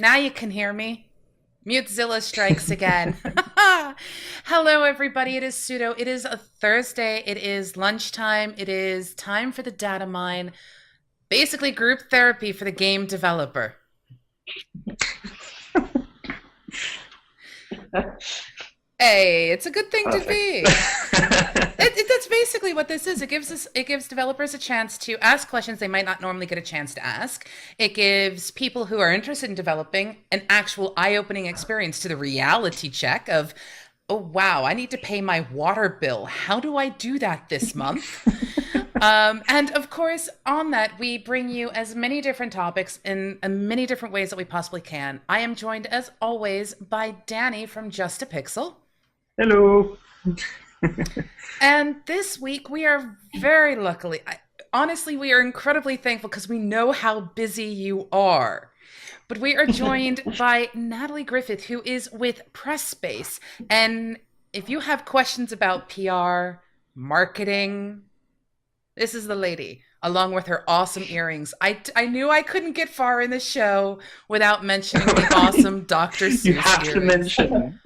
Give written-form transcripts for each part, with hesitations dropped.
Now you can hear me. Mutezilla strikes again. Hello, everybody. It is Pseudo. It is a Thursday. It is lunchtime. It is time for the Datamine. Basically, group therapy for the game developer. Hey, it's a good thing to be. That's basically what this is. It gives developers a chance to ask questions they might not normally get a chance to ask. It gives people who are interested in developing an actual eye-opening experience to the reality check of, oh wow, I need to pay my water bill. How do I do that this month? And of course, on that, we bring you as many different topics in many different ways that we possibly can. I am joined, as always, by Danny from Just a Pixel. Hello. And this week, we are very luckily, honestly, we are incredibly thankful because we know how busy you are. But we are joined by Natalie Griffith, who is with Press Space. And if you have questions about PR, marketing, this is the lady, along with her awesome earrings. I knew I couldn't get far in the show without mentioning the awesome Dr. Seuss You have earrings. to mention them.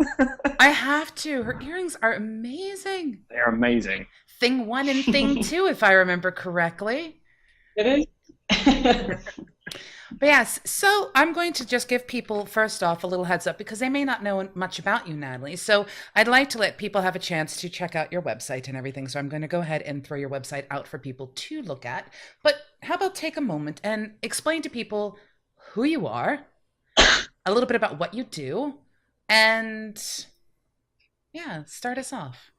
I have to. Her earrings are amazing. They're amazing. Thing 1 and Thing 2, if I remember correctly. It is. But yes, so I'm going to just give people, first off, a little heads up because they may not know much about you, Natalie. So I'd like to let people have a chance to check out your website and everything. So I'm going to go ahead and throw your website out for people to look at. But how about take a moment and explain to people who you are, a little bit about what you do, and yeah, start us off.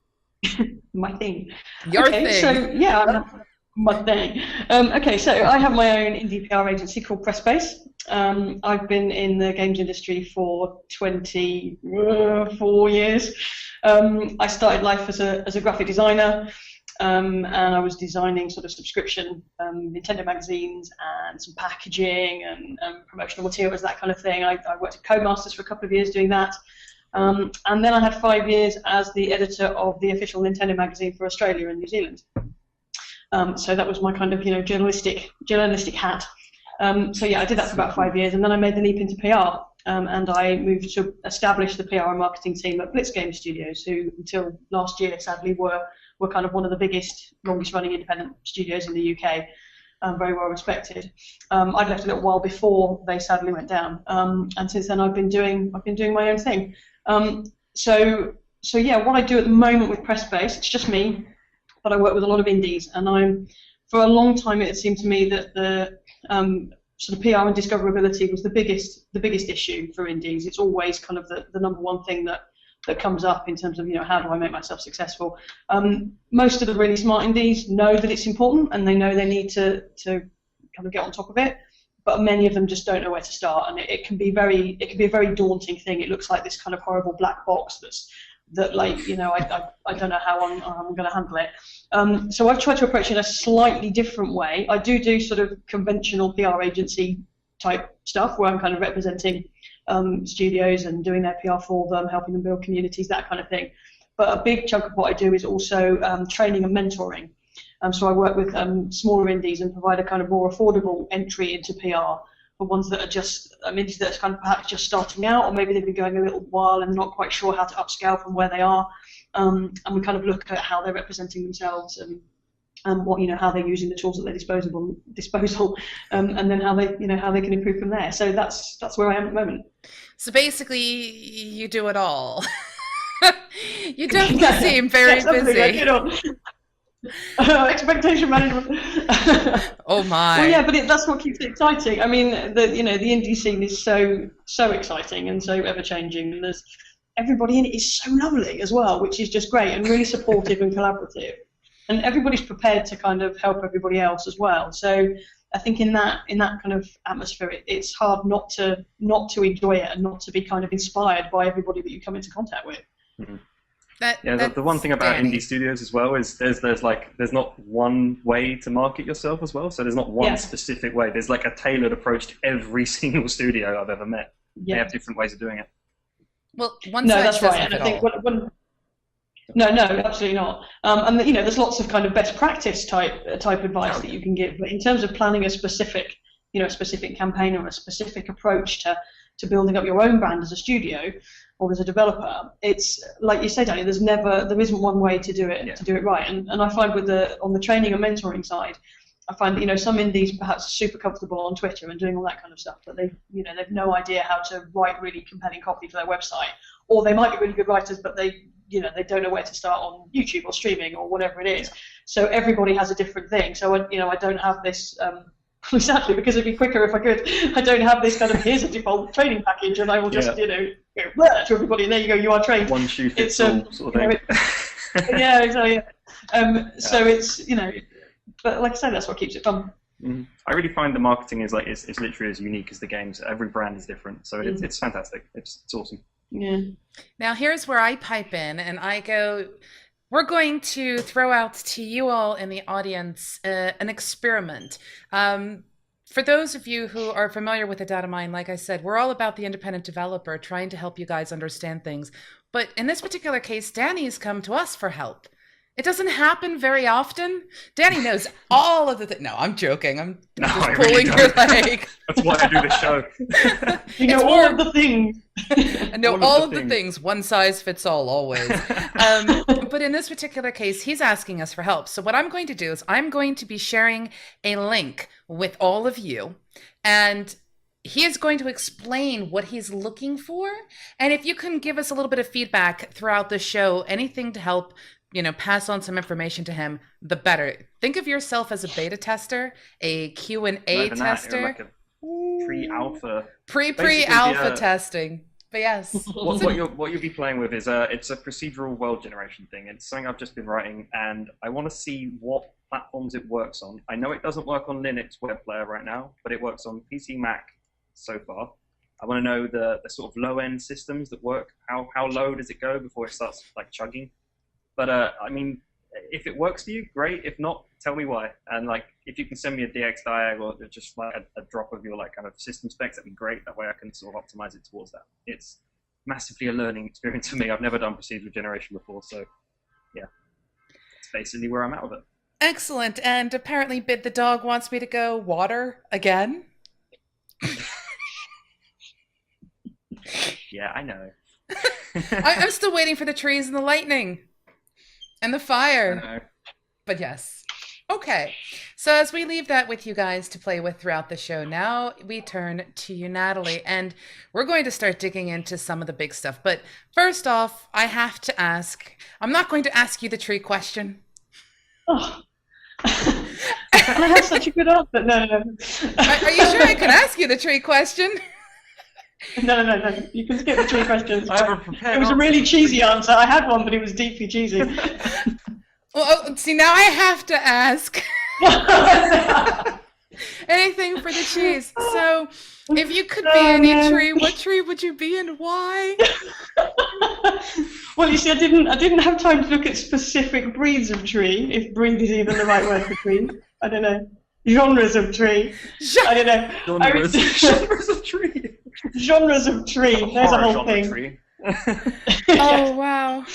My thing. Your okay, thing. So yeah, my thing. Okay, so I have my own indie PR agency called Pressbase. I've been in the games industry for 24 years. I started life as a graphic designer, and I was designing sort of subscription Nintendo magazines and some packaging and promotional materials, that kind of thing. I worked at Codemasters for a couple of years doing that. And then I had 5 years as the editor of the official Nintendo magazine for Australia and New Zealand. So that was my kind of, journalistic hat. So yeah, I did that for about 5 years, and then I made the leap into PR, and I moved to establish the PR and marketing team at Blitz Game Studios, who until last year, sadly, were kind of one of the biggest, longest-running independent studios in the UK, very well respected. I'd left a little while before they sadly went down, and since then I've been doing my own thing. So yeah, what I do at the moment with Pressbase, it's just me. But I work with a lot of indies, and for a long time it seemed to me that the sort of PR and discoverability was the biggest issue for indies. It's always kind of the number one thing that comes up in terms of how do I make myself successful. Most of the really smart indies know that it's important, and they know they need to kind of get on top of it. But many of them just don't know where to start, and it can be a very daunting thing. It looks like this kind of horrible black box I don't know how I'm going to handle it. So I've tried to approach it in a slightly different way. I do sort of conventional PR agency type stuff where I'm kind of representing studios and doing their PR for them, helping them build communities, that kind of thing. But a big chunk of what I do is also training and mentoring. So I work with smaller indies and provide a kind of more affordable entry into PR for ones that are just indies that are kind of perhaps just starting out, or maybe they've been going a little while and not quite sure how to upscale from where they are. And we kind of look at how they're representing themselves and what how they're using the tools at their disposal, and then how they can improve from there. So that's where I am at the moment. So basically, you do it all. You definitely seem very busy. Expectation management. Oh my! Well, yeah, but that's what keeps it exciting. I mean, the indie scene is so exciting and so ever changing, and everybody in it is so lovely as well, which is just great and really supportive and collaborative, and everybody's prepared to kind of help everybody else as well. So I think in that kind of atmosphere, it's hard not to enjoy it and not to be kind of inspired by everybody that you come into contact with. Mm-hmm. The one thing about indie studios as well is there's not one way to market yourself as well. So there's not one specific way. There's like a tailored approach to every single studio I've ever met. Yeah. They have different ways of doing it. Well, that's right. And I think no, absolutely not. And there's lots of kind of best practice type advice that you can give. But in terms of planning a specific campaign or a specific approach to to building up your own brand as a studio or as a developer, it's like you say, Danny, there isn't one way to do it right. And I find on the training and mentoring side, I find that, some indies perhaps are super comfortable on Twitter and doing all that kind of stuff, but they've no idea how to write really compelling copy for their website, or they might be really good writers, but they don't know where to start on YouTube or streaming or whatever it is. So everybody has a different thing. So I don't have this. Exactly, because it'd be quicker if I could. I don't have this kind of here's a default training package, and I will just go to everybody, and there you go, you are trained. One shoe fits all sort of thing. Yeah, exactly. So it's but like I say, that's what keeps it fun. Mm-hmm. I really find the marketing is it's literally as unique as the games. Every brand is different, so it's fantastic. It's awesome. Yeah. Now here's where I pipe in, and I go. We're going to throw out to you all in the audience an experiment. For those of you who are familiar with the Datamine, like I said, we're all about the independent developer trying to help you guys understand things. But in this particular case, Danny's come to us for help. It doesn't happen very often. Danny knows all of the No, I'm joking. I'm just pulling your leg. That's why I do the show. You know all of the things. I know all of the things. One size fits all, always. But in this particular case, he's asking us for help. So what I'm going to do is I'm going to be sharing a link with all of you. And he is going to explain what he's looking for. And if you can give us a little bit of feedback throughout the show, anything to help pass on some information to him, the better. Think of yourself as a beta tester, a Q&A tester. Like a pre-alpha. Pre-alpha testing. But yes. What you'll be playing with is it's a procedural world generation thing. It's something I've just been writing, and I want to see what platforms it works on. I know it doesn't work on Linux web player right now, but it works on PC, Mac so far. I want to know the sort of low-end systems that work. How low does it go before it starts chugging? But I mean, if it works for you, great. If not, tell me why. And if you can send me a DX diag or just a drop of your kind of system specs, that'd be great. That way I can sort of optimize it towards that. It's massively a learning experience for me. I've never done procedural generation before, so yeah, that's basically where I'm at with it. Excellent. And apparently, Bid the dog wants me to go water again. Yeah, I know. I'm still waiting for the trees and the lightning. And the fire. But yes. Okay. So as we leave that with you guys to play with throughout the show, now we turn to you, Natalie, and we're going to start digging into some of the big stuff. But first off, I have to ask, I'm not going to ask you the tree question. Oh. I have such a good answer. No. Are you sure I can ask you the tree question? No. You can skip the tree questions. I have a prepared It was a really cheesy answer. I had one, but it was deeply cheesy. Well, see, now I have to ask. Anything for the cheese. So, if you could be any tree, what tree would you be and why? Well, you see, I didn't have time to look at specific breeds of tree, if breed is even the right word for tree. I don't know. Genres of tree. I don't know. Genres of tree. Genres of tree. There's a whole thing. Tree. Oh, wow.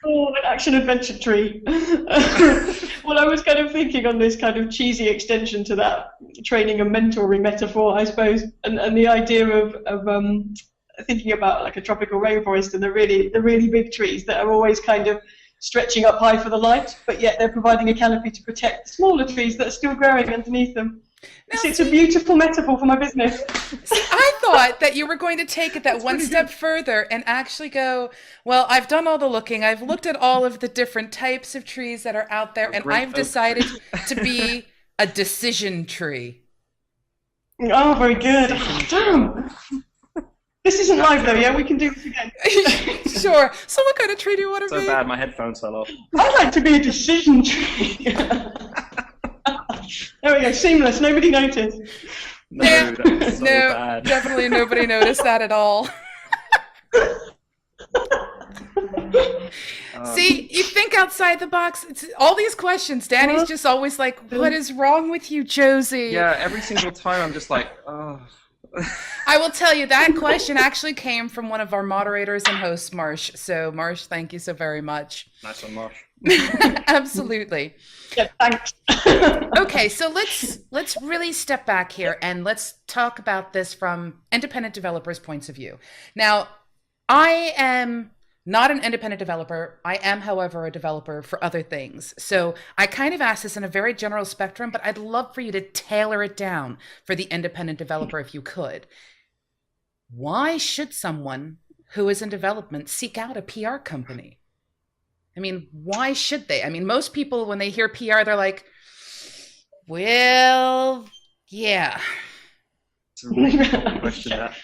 Oh, an action-adventure tree. Well, I was kind of thinking on this kind of cheesy extension to that training and mentoring metaphor, I suppose, and the idea of thinking about a tropical rainforest and the really big trees that are always kind of stretching up high for the light, but yet they're providing a canopy to protect the smaller trees that are still growing underneath them. It's a beautiful metaphor for my business. See, I thought that you were going to take it that one step further and actually go, well, I've done all the looking. I've looked at all of the different types of trees that are out there, and I've decided to be a decision tree. Oh, very good. Oh, damn. This isn't live though, yeah? We can do this again. Sure. So what kind of tree do you want to be? So bad, my headphones fell off. I'd like to be a decision tree. There we go, seamless, nobody noticed. No, that's so bad. Definitely nobody noticed that at all. See, you think outside the box. It's all these questions. Danny's just always like, what is wrong with you, Josey? Yeah, every single time I'm just like, oh. I will tell you, that question actually came from one of our moderators and hosts, Marsh. So, Marsh, thank you so very much. Nice one, Marsh. Absolutely. Yeah, thanks. Okay, so let's really step back here and let's talk about this from independent developers' points of view. Now, I am not an independent developer. I am, however, a developer for other things. So I kind of ask this in a very general spectrum, but I'd love for you to tailor it down for the independent developer if you could. Why should someone who is in development seek out a PR company? I mean, why should they? I mean, most people, when they hear PR, they're like, well, yeah. It's a really common question, that.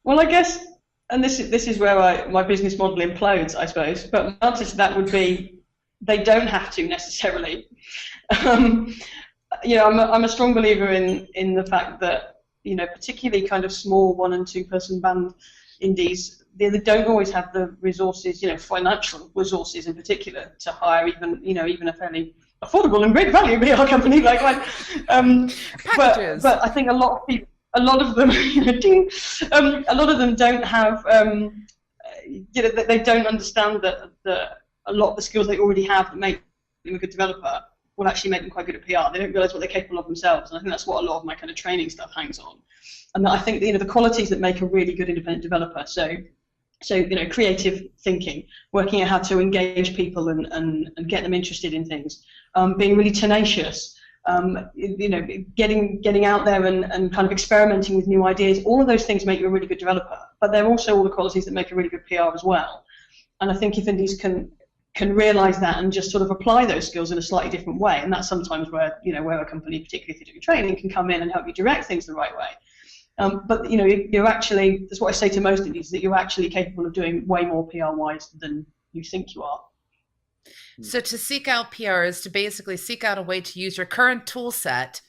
Well, I guess, and this is where my business model implodes, I suppose. But my answer to that would be, they don't have to necessarily. I'm a strong believer in the fact that, particularly kind of small 1- and 2-person band indies, they don't always have the resources, financial resources in particular, to hire even a fairly affordable and great value PR company like mine. But I think a lot of them, a lot of them don't have, they don't understand that a lot of the skills they already have that make them a good developer will actually make them quite good at PR. They don't realise what they're capable of themselves, and I think that's what a lot of my kind of training stuff hangs on. And I think the qualities that make a really good independent developer. So creative thinking, working out how to engage people and get them interested in things, being really tenacious, getting out there and kind of experimenting with new ideas. All of those things make you a really good developer, but they're also all the qualities that make a really good PR as well. And I think if indies can realise that and just sort of apply those skills in a slightly different way, and that's sometimes where a company, particularly if you're doing training, can come in and help you direct things the right way. But you're actually, that's what I say to most indies, that you're actually capable of doing way more PR-wise than you think you are. So to seek out PR is to basically seek out a way to use your current tool set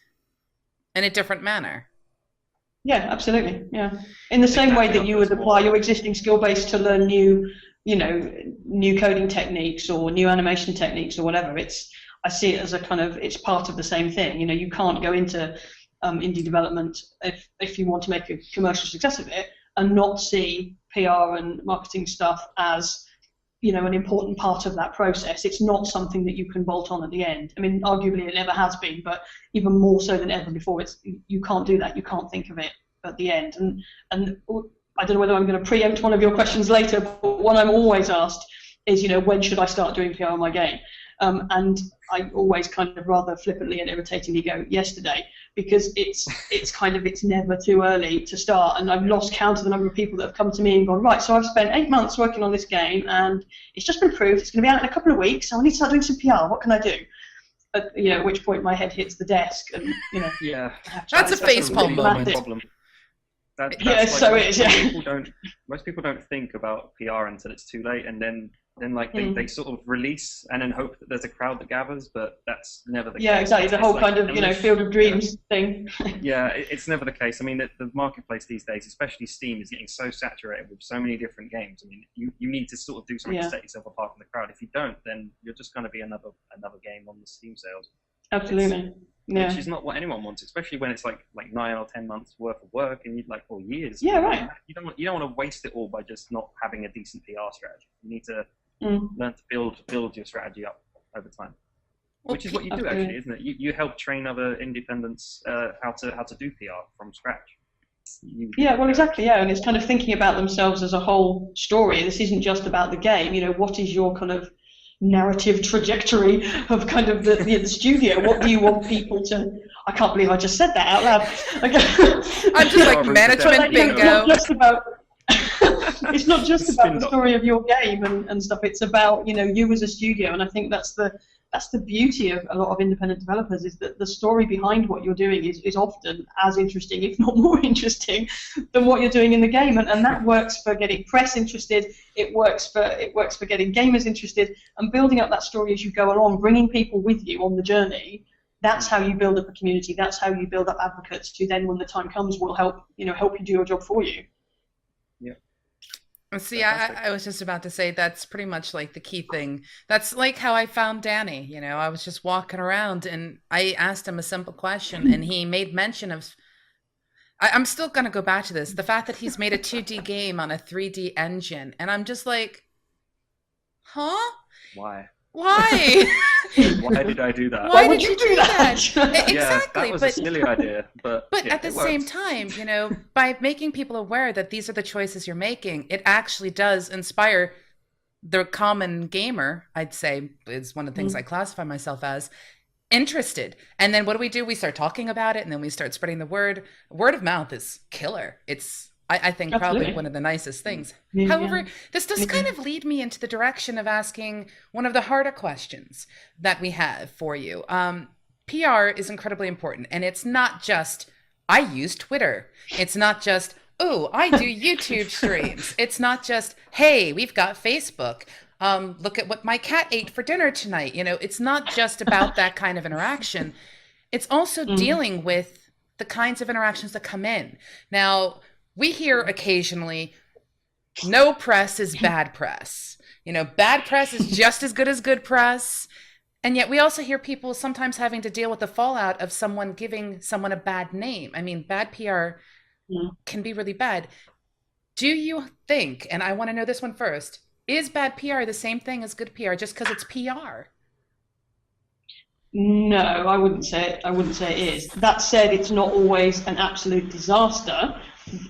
in a different manner. Yeah, absolutely. Yeah, in the same way that you would apply your existing skill base to learn new coding techniques or new animation techniques or whatever. I see it as a kind of, it's part of the same thing. You can't go into indie development if you want to make a commercial success of it and not see PR and marketing stuff as an important part of that process. It's not something that you can bolt on at the end. I mean, arguably it never has been, but even more so than ever before, you can't do that. You can't think of it at the end. And I don't know whether I'm going to preempt one of your questions later, but one I'm always asked is, when should I start doing PR on my game? And I always kind of rather flippantly and irritatingly go, yesterday, because it's never too early to start. And I've lost count of the number of people that have come to me and gone, right, so I've spent 8 months working on this game and it's just been approved, it's going to be out in a couple of weeks, so I need to start doing some PR, what can I do? At which point my head hits the desk and, Yeah. That's a facepalm moment. Problem. Most people don't think about PR until it's too late, and then they sort of release and then hope that there's a crowd that gathers, but that's never the case. Yeah, exactly. The whole kind of field of dreams thing. Yeah, it's never the case. I mean, the marketplace these days, especially Steam, is getting so saturated with so many different games. I mean, you need to sort of do something to set yourself apart from the crowd. If you don't, then you're just going to be another game on the Steam sales. Absolutely. Which is not what anyone wants, especially when it's like 9 or 10 months worth of work and you'd years. Yeah, right. You don't want to waste it all by just not having a decent PR strategy. You need to learn to build your strategy up over time, which is what you do actually, isn't it? You help train other independents how to do PR from scratch. Exactly. Yeah, and it's kind of thinking about themselves as a whole story. This isn't just about the game. What is your kind of narrative trajectory of kind of the studio? What do you want people to? I can't believe I just said that out loud. I'm just like management bingo. It's not just about the story of your game and stuff. It's about you as a studio, and I think that's the beauty of a lot of independent developers, is that the story behind what you're doing is often as interesting, if not more interesting, than what you're doing in the game, and that works for getting press interested. It works for getting gamers interested, and building up that story as you go along, bringing people with you on the journey. That's how you build up a community. That's how you build up advocates who then, when the time comes, will help you do your job for you. Yeah. See, I was just about to say that's pretty much like the key thing. That's like how I found Danny. I was just walking around and I asked him a simple question and he made mention of, I'm still going to go back to this, the fact that he's made a 2D game on a 3D engine. And I'm just like, huh? Why? Why? Why did I do that? Why did you do that? Exactly. Yeah, that was a silly idea, but at the same time, you know, by making people aware that these are the choices you're making, it actually does inspire the common gamer, I'd say, is one of the things I classify myself as, interested. And then what do? We start talking about it, and then we start spreading the word. Word of mouth is killer. It's, I think, probably one of the nicest things. However, this does kind of lead me into the direction of asking one of the harder questions that we have for you. PR is incredibly important, and it's not just, I use Twitter. It's not just, oh, I do YouTube streams. It's not just, hey, we've got Facebook. Look at what my cat ate for dinner tonight. You know, it's not just about that kind of interaction. It's also dealing with the kinds of interactions that come in. Now, we hear occasionally, no press is bad press. You know, bad press is just as good press. And yet we also hear people sometimes having to deal with the fallout of someone giving someone a bad name. I mean, bad PR can be really bad. Do you think, and I want to know this one first, is bad PR the same thing as good PR just because it's PR? No, I wouldn't say it is. That said, it's not always an absolute disaster.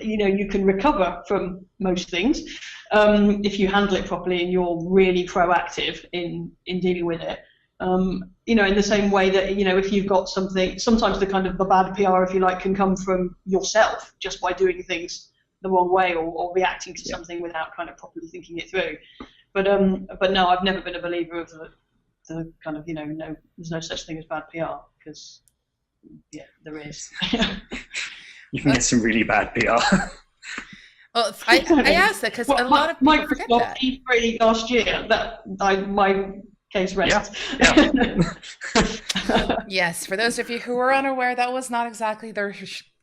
You know, you can recover from most things if you handle it properly and you're really proactive in dealing with it. You know, in the same way that, you know, if you've got something, sometimes the kind of the bad PR, if you like, can come from yourself just by doing things the wrong way or reacting to something without kind of properly thinking it through. But no, I've never been a believer of the kind of, you know, no, there's no such thing as bad PR, because there is. You can get some really bad PR. Well, I asked that because a lot of people forget that. E3 last year, my case rests. Yes, for those of you who are unaware, that was not exactly their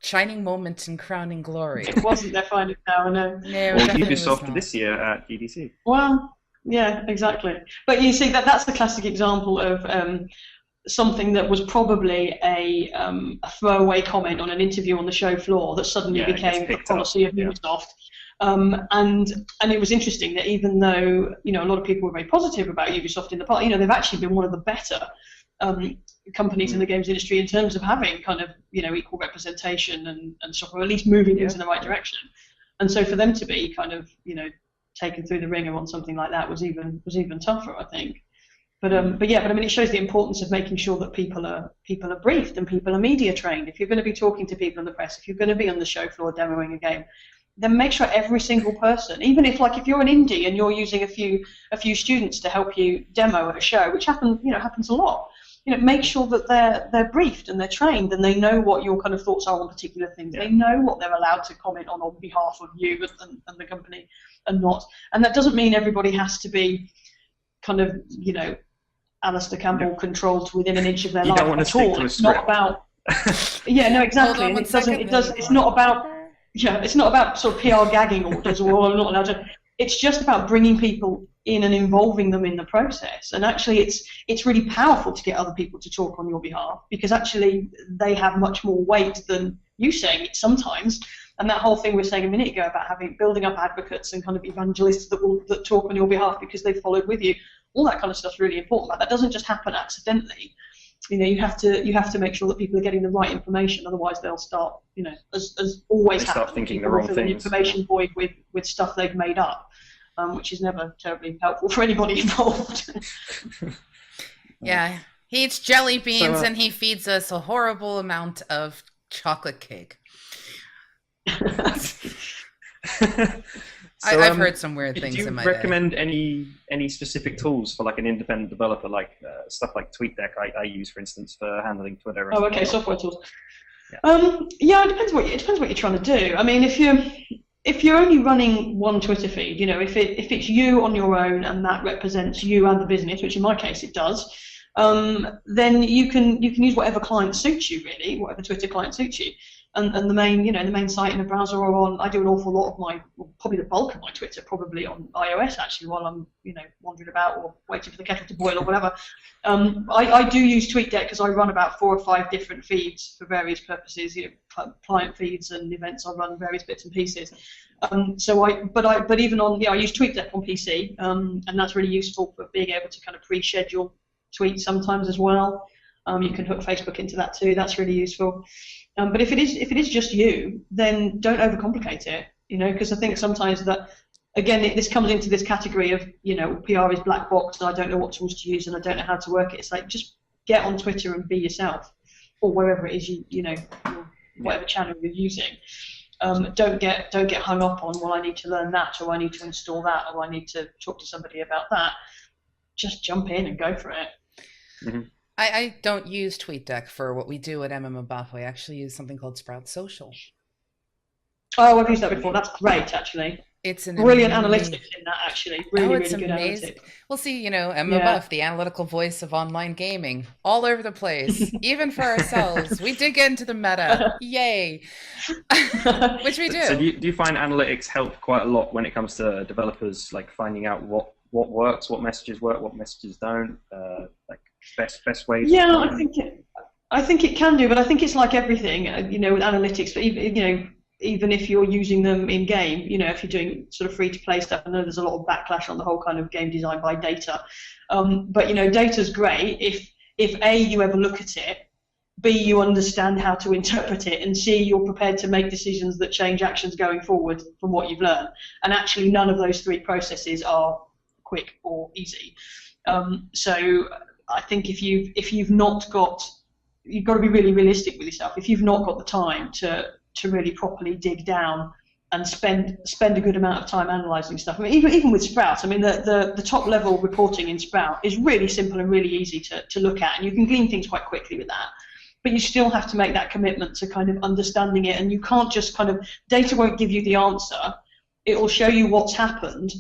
shining moment in crowning glory. It wasn't their finest hour, no. Or Ubisoft this year at GDC. Well, yeah, exactly. But you see, that's the classic example of something that was probably a throwaway comment on an interview on the show floor that suddenly became a policy of Ubisoft. And it was interesting that even though, you know, a lot of people were very positive about Ubisoft in the past, you know, they've actually been one of the better companies in the games industry in terms of having kind of, you know, equal representation and stuff, or at least moving things in the right direction. And so for them to be kind of, you know, taken through the ringer on something like that was even tougher, I think. But I mean, it shows the importance of making sure that people are briefed and people are media trained. If you're going to be talking to people in the press, if you're going to be on the show floor demoing a game, then make sure every single person, even if you're an indie and you're using a few students to help you demo at a show, which happens a lot. You know, make sure that they're briefed and they're trained and they know what your kind of thoughts are on particular things. Yeah. They know what they're allowed to comment on behalf of you and the company and not. And that doesn't mean everybody has to be kind of, you know, Alistair Campbell controlled within an inch of their life at all. It's not about. Yeah, no, exactly. And it's not about. Yeah, it's not about sort of PR gagging orders or I'm not allowed to. It's just about bringing people in and involving them in the process. And actually, it's really powerful to get other people to talk on your behalf, because actually they have much more weight than you saying it sometimes. And that whole thing we were saying a minute ago about building up advocates and kind of evangelists that talk on your behalf because they've followed with you, all that kind of stuff is really important. But that doesn't just happen accidentally. You know, you have to make sure that people are getting the right information. Otherwise, they'll start, you know, as always happens, start thinking the wrong things. An information void with stuff they've made up, which is never terribly helpful for anybody involved. Yeah, he eats jelly beans and he feeds us a horrible amount of chocolate cake. I've heard some weird things in my day. Do you recommend any specific tools for like an independent developer, like stuff like TweetDeck I use, for instance, for handling Twitter? Oh, okay, software tools. Yeah, it depends what you're trying to do. I mean, if you're only running one Twitter feed, you know, if it's you on your own and that represents you and the business, which in my case it does, then you can use whatever client suits you, really, whatever Twitter client suits you. And the main, the main site in the browser are on. I do an awful lot of probably the bulk of my Twitter, probably on iOS actually, while I'm, wandering about or waiting for the kettle to boil or whatever. I do use TweetDeck because I run about 4 or 5 different feeds for various purposes, client feeds and events. I run various bits and pieces. But even on, I use TweetDeck on PC, and that's really useful for being able to kind of pre-schedule tweets sometimes as well. You can hook Facebook into that too. That's really useful. But if it is just you, then don't overcomplicate it. Because I think sometimes that, again, this comes into this category of, PR is black box, and I don't know what tools to use, and I don't know how to work it. It's like, just get on Twitter and be yourself, or wherever it is whatever channel you're using. Don't get hung up on, well, I need to learn that, or I need to install that, or I need to talk to somebody about that. Just jump in and go for it. Mm-hmm. I don't use TweetDeck for what we do at MMOBuff. I actually use something called Sprout Social. Oh, I've used that before. That's great, actually. It's an brilliant analytics in that, actually. Really it's good amazing. analytics. Well, see, MMOBuff, the analytical voice of online gaming, all over the place, even for ourselves. We dig into the meta. Yay. Which we do. So do you find analytics help quite a lot when it comes to developers, like finding out what works, what messages work, what messages don't, like best ways? Yeah, I think it can do, but I think it's like everything, with analytics. But even if you're using them in game, if you're doing sort of free-to-play stuff, I know there's a lot of backlash on the whole kind of game design by data. But data's great if A, you ever look at it, B, you understand how to interpret it, and C, you're prepared to make decisions that change actions going forward from what you've learned. And actually, none of those 3 processes are quick or easy. So I think if you've not got, you've got to be really realistic with yourself. If you've not got the time to really properly dig down and spend a good amount of time analysing stuff. I mean, even with Sprout, I mean, the top level reporting in Sprout is really simple and really easy to look at, and you can glean things quite quickly with that. But you still have to make that commitment to kind of understanding it, and you can't just kind of, data won't give you the answer. It will show you what's happened,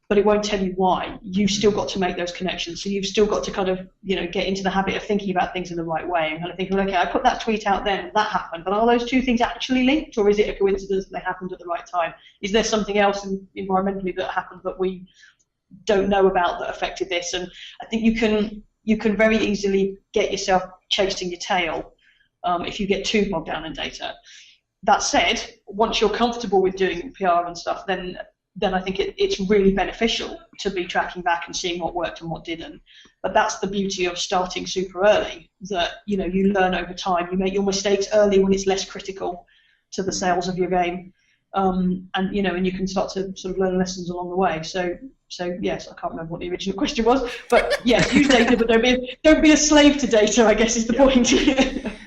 but it won't tell you why. You've still got to make those connections. So you've still got to kind of, get into the habit of thinking about things in the right way and kind of thinking, okay, I put that tweet out then, that happened, but are those 2 things actually linked, or is it a coincidence that they happened at the right time? Is there something else environmentally that happened that we don't know about that affected this? And I think you can very easily get yourself chasing your tail if you get too bogged down in data. That said, once you're comfortable with doing PR and stuff, then I think it's really beneficial to be tracking back and seeing what worked and what didn't. But that's the beauty of starting super early, that you learn over time. You make your mistakes early when it's less critical to the sales of your game, and you can start to sort of learn lessons along the way. So yes, I can't remember what the original question was, but yes, use data, but don't be a slave to data, I guess is the point.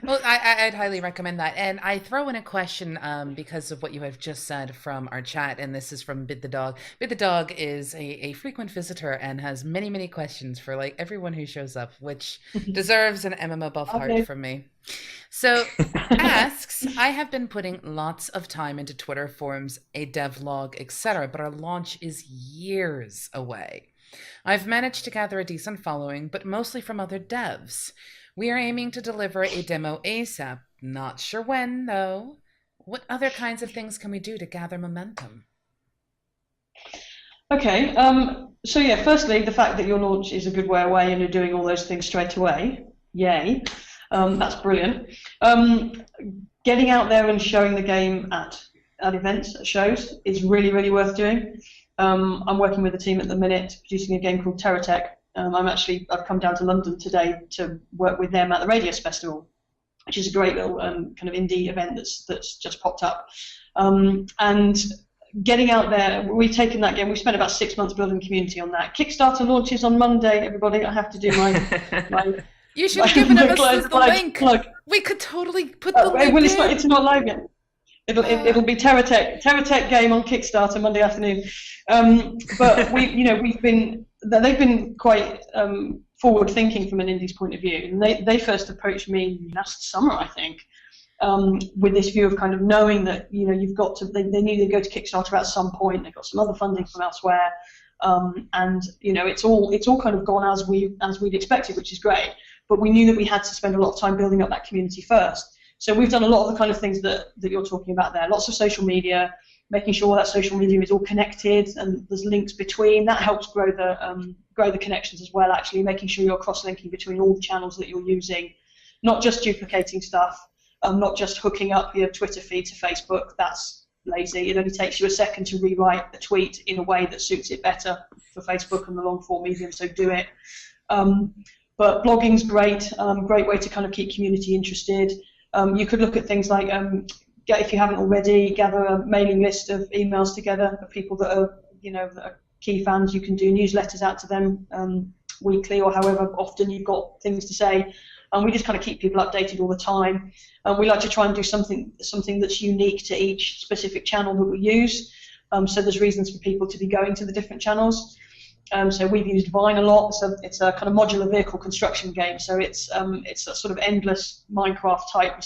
Well, I'd highly recommend that. And I throw in a question because of what you have just said from our chat, and this is from Bid the Dog. Bid the Dog is a frequent visitor and has many, many questions for like everyone who shows up, which deserves an MMOBuff heart from me. So asks, I have been putting lots of time into Twitter forums, a devlog, etc., but our launch is years away. I've managed to gather a decent following, but mostly from other devs. We are aiming to deliver a demo ASAP. Not sure when, though. What other kinds of things can we do to gather momentum? Okay, so yeah, firstly, the fact that your launch is a good way away and you're doing all those things straight away, yay. That's brilliant. Getting out there and showing the game at events, at shows, is really, really worth doing. I'm working with a team at the minute producing a game called Iterating. I've come down to London today to work with them at the Radius Festival, which is a great little kind of indie event that's just popped up. And getting out there, we've taken that game. We spent about 6 months building community on that. Kickstarter launches on Monday. Everybody, I have to do my you should have given us the link. Plug. We could totally put the link. Well, it's not live yet. It'll be Terratech game on Kickstarter Monday afternoon. But they've been quite forward thinking from an indie's point of view. And they first approached me last summer, I think, with this view of kind of knowing that you've got to. They knew they'd go to Kickstarter at some point. They got some other funding from elsewhere, and it's all kind of gone as we'd expected, which is great. But we knew that we had to spend a lot of time building up that community first. So we've done a lot of the kind of things that you're talking about there. Lots of social media, making sure that social media is all connected and there's links between. That helps grow the connections as well, actually, making sure you're cross-linking between all the channels that you're using, not just duplicating stuff, not just hooking up your Twitter feed to Facebook. That's lazy. It only takes you a second to rewrite a tweet in a way that suits it better for Facebook and the long-form medium, so do it. But blogging's great, great way to kind of keep community interested. You could look at things like, if you haven't already, gather a mailing list of emails together of people that are, that are key fans. You can do newsletters out to them weekly or however often you've got things to say. And we just kind of keep people updated all the time. And we like to try and do something that's unique to each specific channel that we use. So there's reasons for people to be going to the different channels. So we've used Vine a lot. So it's a kind of modular vehicle construction game. So it's a sort of endless Minecraft type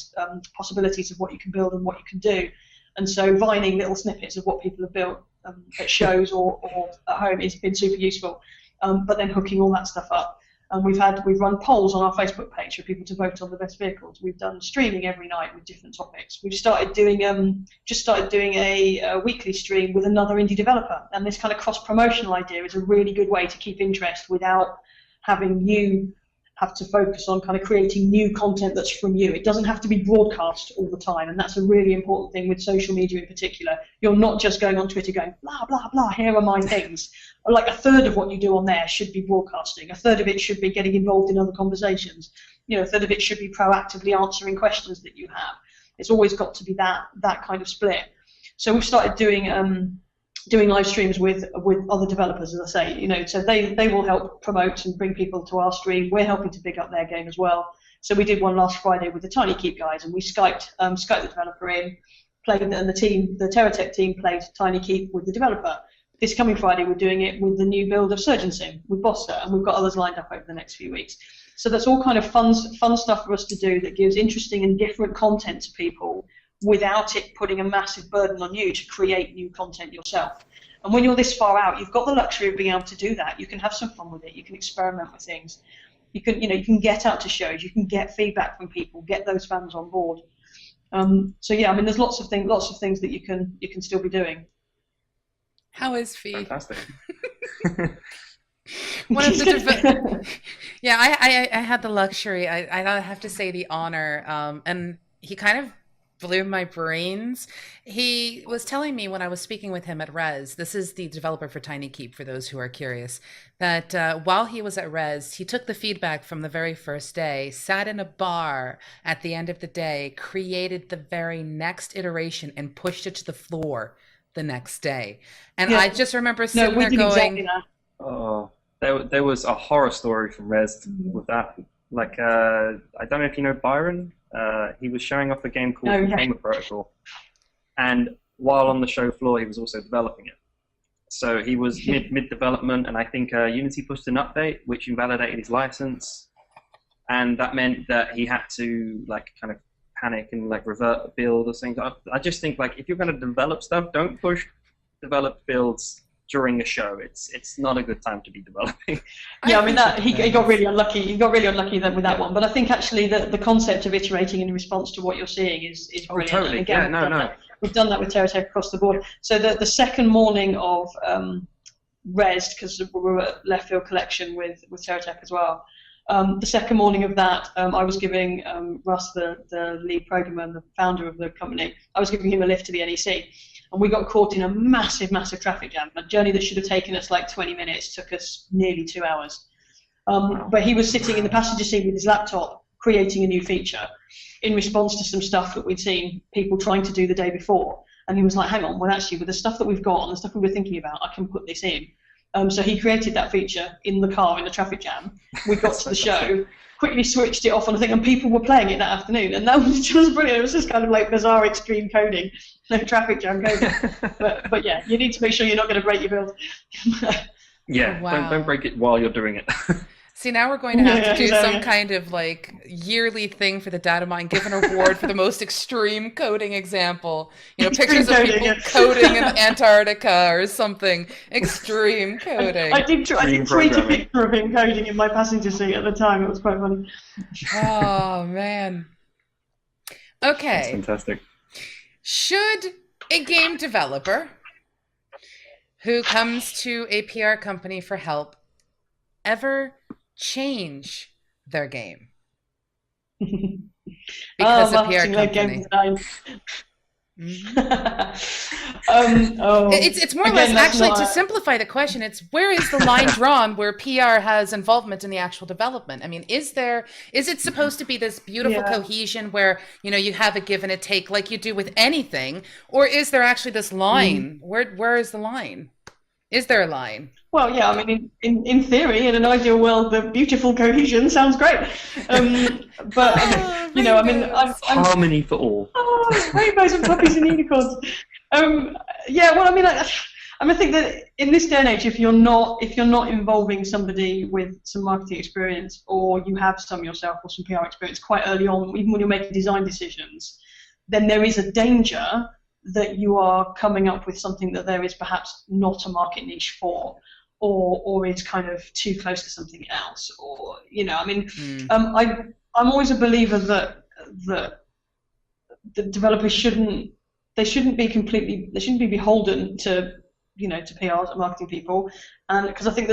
possibilities of what you can build and what you can do. And so vining little snippets of what people have built at shows or at home has been super useful. But then hooking all that stuff up. And we've run polls on our Facebook page for people to vote on the best vehicles. We've done streaming every night with different topics. We've started doing a weekly stream with another indie developer. And this kind of cross-promotional idea is a really good way to keep interest without having you have to focus on kind of creating new content that's from you. It doesn't have to be broadcast all the time, and that's a really important thing with social media in particular. You're not just going on Twitter going, blah, blah, blah, here are my things. Like a third of what you do on there should be broadcasting. A third of it should be getting involved in other conversations. A third of it should be proactively answering questions that you have. It's always got to be that kind of split. So we've started doing live streams with other developers, as I say, so they will help promote and bring people to our stream. We're helping to big up their game as well. So we did one last Friday with the Tiny Keep guys, and we Skyped the developer in, played, and the Iterating team played Tiny Keep with the developer. This coming Friday we're doing it with the new build of Surgeon Sim with Boster, and we've got others lined up over the next few weeks. So that's all kind of fun stuff for us to do that gives interesting and different content to people, without it putting a massive burden on you to create new content yourself. And when you're this far out, you've got the luxury of being able to do that. You can have some fun with it. You can experiment with things. You can get out to shows. You can get feedback from people. Get those fans on board. So yeah, I mean, there's lots of things that you can still be doing. How is Fee? Fantastic. One of the yeah, I had the luxury. I have to say the honor, and he kind of blew my brains. He was telling me when I was speaking with him at Res, this is the developer for Tiny Keep, for those who are curious, that while he was at Res, he took the feedback from the very first day, sat in a bar at the end of the day, created the very next iteration, and pushed it to the floor the next day. And yeah. I just remember sitting there going, exactly that. Oh, there was a horror story from Res with that. Like, I don't know if you know Byron. He was showing off a game called PAPR Protocol, and while on the show floor, he was also developing it. So he was mid development, and I think Unity pushed an update which invalidated his license, and that meant that he had to like kind of panic and like revert a build or something. I just think like if you're going to develop stuff, don't push developed builds during a show. It's not a good time to be developing. Yeah, I mean that he got really unlucky. He got really unlucky then with that one. But I think actually the concept of iterating in response to what you're seeing is brilliant. Oh, totally. And again, Yeah, we've done that with Iterating across the board. So the second morning of Res, because we were at Left Field Collection with Iterating as well. The second morning of that, I was giving Russ, the lead programmer and the founder of the company, I was giving him a lift to the NEC. And we got caught in a massive traffic jam. A journey that should have taken us like 20 minutes took us nearly 2 hours. But he was sitting in the passenger seat with his laptop creating a new feature in response to some stuff that we'd seen people trying to do the day before. And he was like, hang on, well actually with the stuff that we've got and the stuff we were thinking about, I can put this in. So he created that feature in the car in the traffic jam. We got to the show, quickly switched it off on the thing, and people were playing it that afternoon. And that was just brilliant. It was just kind of like bizarre extreme coding, like traffic jam coding. But yeah, you need to make sure you're not going to break your build. Yeah, wow. Don't break it while you're doing it. See, now we're going to have to do some kind of like yearly thing for the Datamine, give an award for the most extreme coding example. You know, pictures of people coding in Antarctica or something. Extreme coding. I did tweet a picture of him coding in my passenger seat at the time. It was quite funny. Oh, man. Okay. That's fantastic. Should a game developer who comes to a PR company for help ever change their game because of PR company? It's more or less, actually, to simplify the question, it's where is the line drawn where PR has involvement in the actual development? I mean, is it supposed to be this beautiful cohesion where, you know, you have a give and a take like you do with anything, or is there actually this line? Where is the line? Is there a line? Well, yeah, I mean, in theory, in an ideal world, the beautiful cohesion sounds great. But, you know, I mean, I'm harmony for all. Oh, rainbows and puppies and unicorns. Yeah, well, I mean, I think that in this day and age, if you're not involving somebody with some marketing experience, or you have some yourself or some PR experience quite early on, even when you're making design decisions, then there is a danger that you are coming up with something that there is perhaps not a market niche for, or is kind of too close to something else, or, you know, I mean, I'm always a believer that the developers shouldn't be beholden to, you know, to PRs and marketing people, and because I think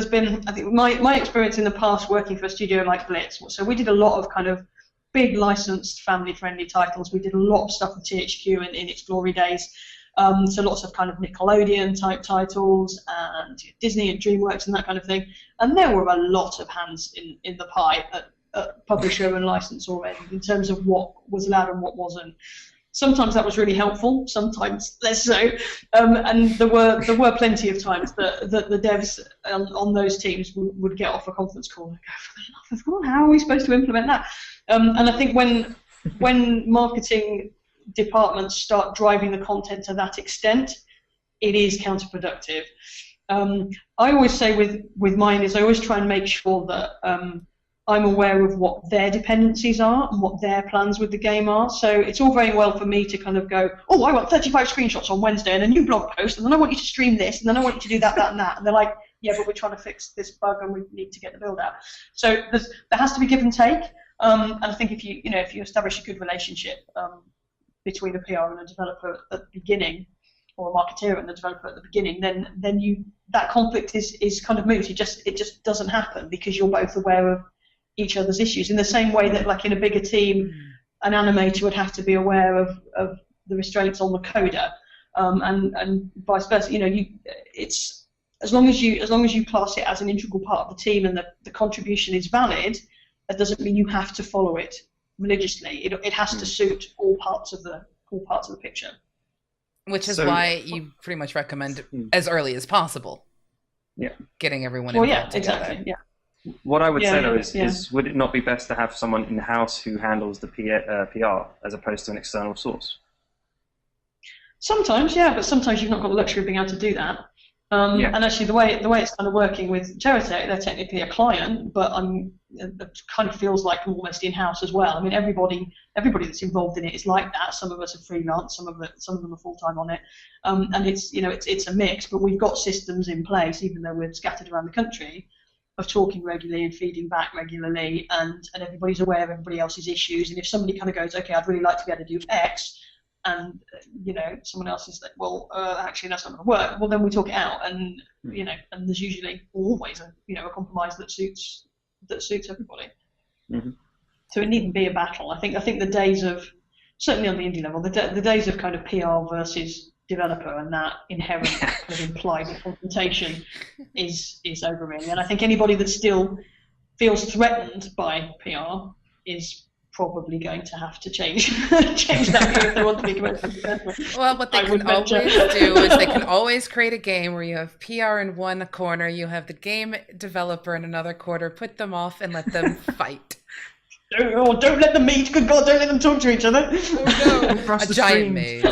my experience in the past working for a studio like Blitz, so we did a lot of kind of big licensed family-friendly titles. We did a lot of stuff with THQ in its glory days. So lots of kind of Nickelodeon type titles and Disney and DreamWorks and that kind of thing. And there were a lot of hands in the pie at publisher and license already in terms of what was allowed and what wasn't. Sometimes that was really helpful, sometimes less so. And there were plenty of times that the devs on those teams would get off a conference call and go, for the love of God, how are we supposed to implement that? And I think when marketing departments start driving the content to that extent, it is counterproductive. I always say with mine is I always try and make sure that I'm aware of what their dependencies are and what their plans with the game are. So it's all very well for me to kind of go, oh, I want 35 screenshots on Wednesday and a new blog post, and then I want you to stream this, and then I want you to do that, that, and that. And they're like, yeah, but we're trying to fix this bug and we need to get the build out. So there has to be give and take. And I think if you establish a good relationship between a PR and a developer at the beginning, or a marketeer and the developer at the beginning, then that conflict is kind of moot. It just doesn't happen because you're both aware of each other's issues. In the same way that, like in a bigger team, an animator would have to be aware of the restraints on the coder, and vice versa. You know, it's as long as you class it as an integral part of the team and the contribution is valid, that doesn't mean you have to follow it religiously. It has to suit all parts of the picture. Which is why you pretty much recommend as early as possible. Yeah. Getting everyone involved together. Exactly. Yeah. What I would say though is would it not be best to have someone in-house who handles the PR as opposed to an external source? Sometimes, yeah, but sometimes you've not got the luxury of being able to do that. And actually, the way it's kind of working with Iterating, they're technically a client, but it kind of feels like almost in-house as well. I mean, everybody that's involved in it is like that. Some of us are freelance, some of them are full-time on it, and it's a mix. But we've got systems in place, even though we're scattered around the country, of talking regularly and feeding back regularly, and everybody's aware of everybody else's issues. And if somebody kind of goes, okay, I'd really like to be able to do X, and someone else is like, well, actually that's not going to work. Well, then we talk it out, and and there's usually always a compromise that suits everybody. Mm-hmm. So it needn't be a battle. I think the days of, certainly on the indie level, the days of kind of PR versus developer and that inherent kind of implied confrontation is over really. And I think anybody that still feels threatened by PR is probably going to have to change that view if they want to be committed. Well, what they can always do is they can always create a game where you have PR in one corner, you have the game developer in another corner, put them off and let them fight. Don't let them meet. Good God, don't let them talk to each other. Oh, no. A giant maze.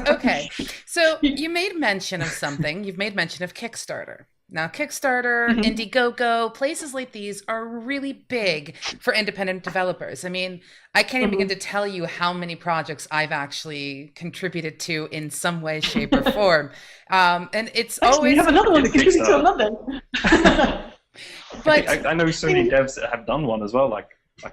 Okay, so you made mention of something. You've made mention of Kickstarter. Now, Kickstarter, Indiegogo, places like these are really big for independent developers. I mean, I can't even begin to tell you how many projects I've actually contributed to in some way, shape, or form. And it's always... We have another one to contribute to another. But I know so many devs that have done one as well. Like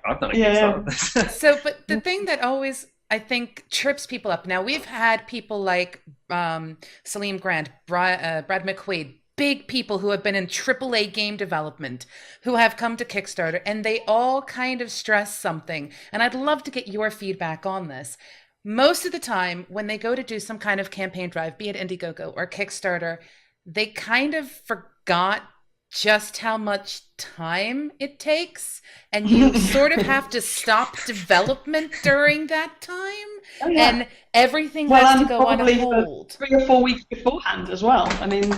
I've done a Kickstarter. So, but the thing that always I think trips people up. Now, we've had people like Salim Grant, Brad McQuaid, big people who have been in AAA game development who have come to Kickstarter, and they all kind of stress something. And I'd love to get your feedback on this. Most of the time, when they go to do some kind of campaign drive, be it Indiegogo or Kickstarter, they kind of forgot just how much time it takes, and you sort of have to stop development during that time, and everything has to go on hold. 3 or 4 weeks beforehand as well. I mean,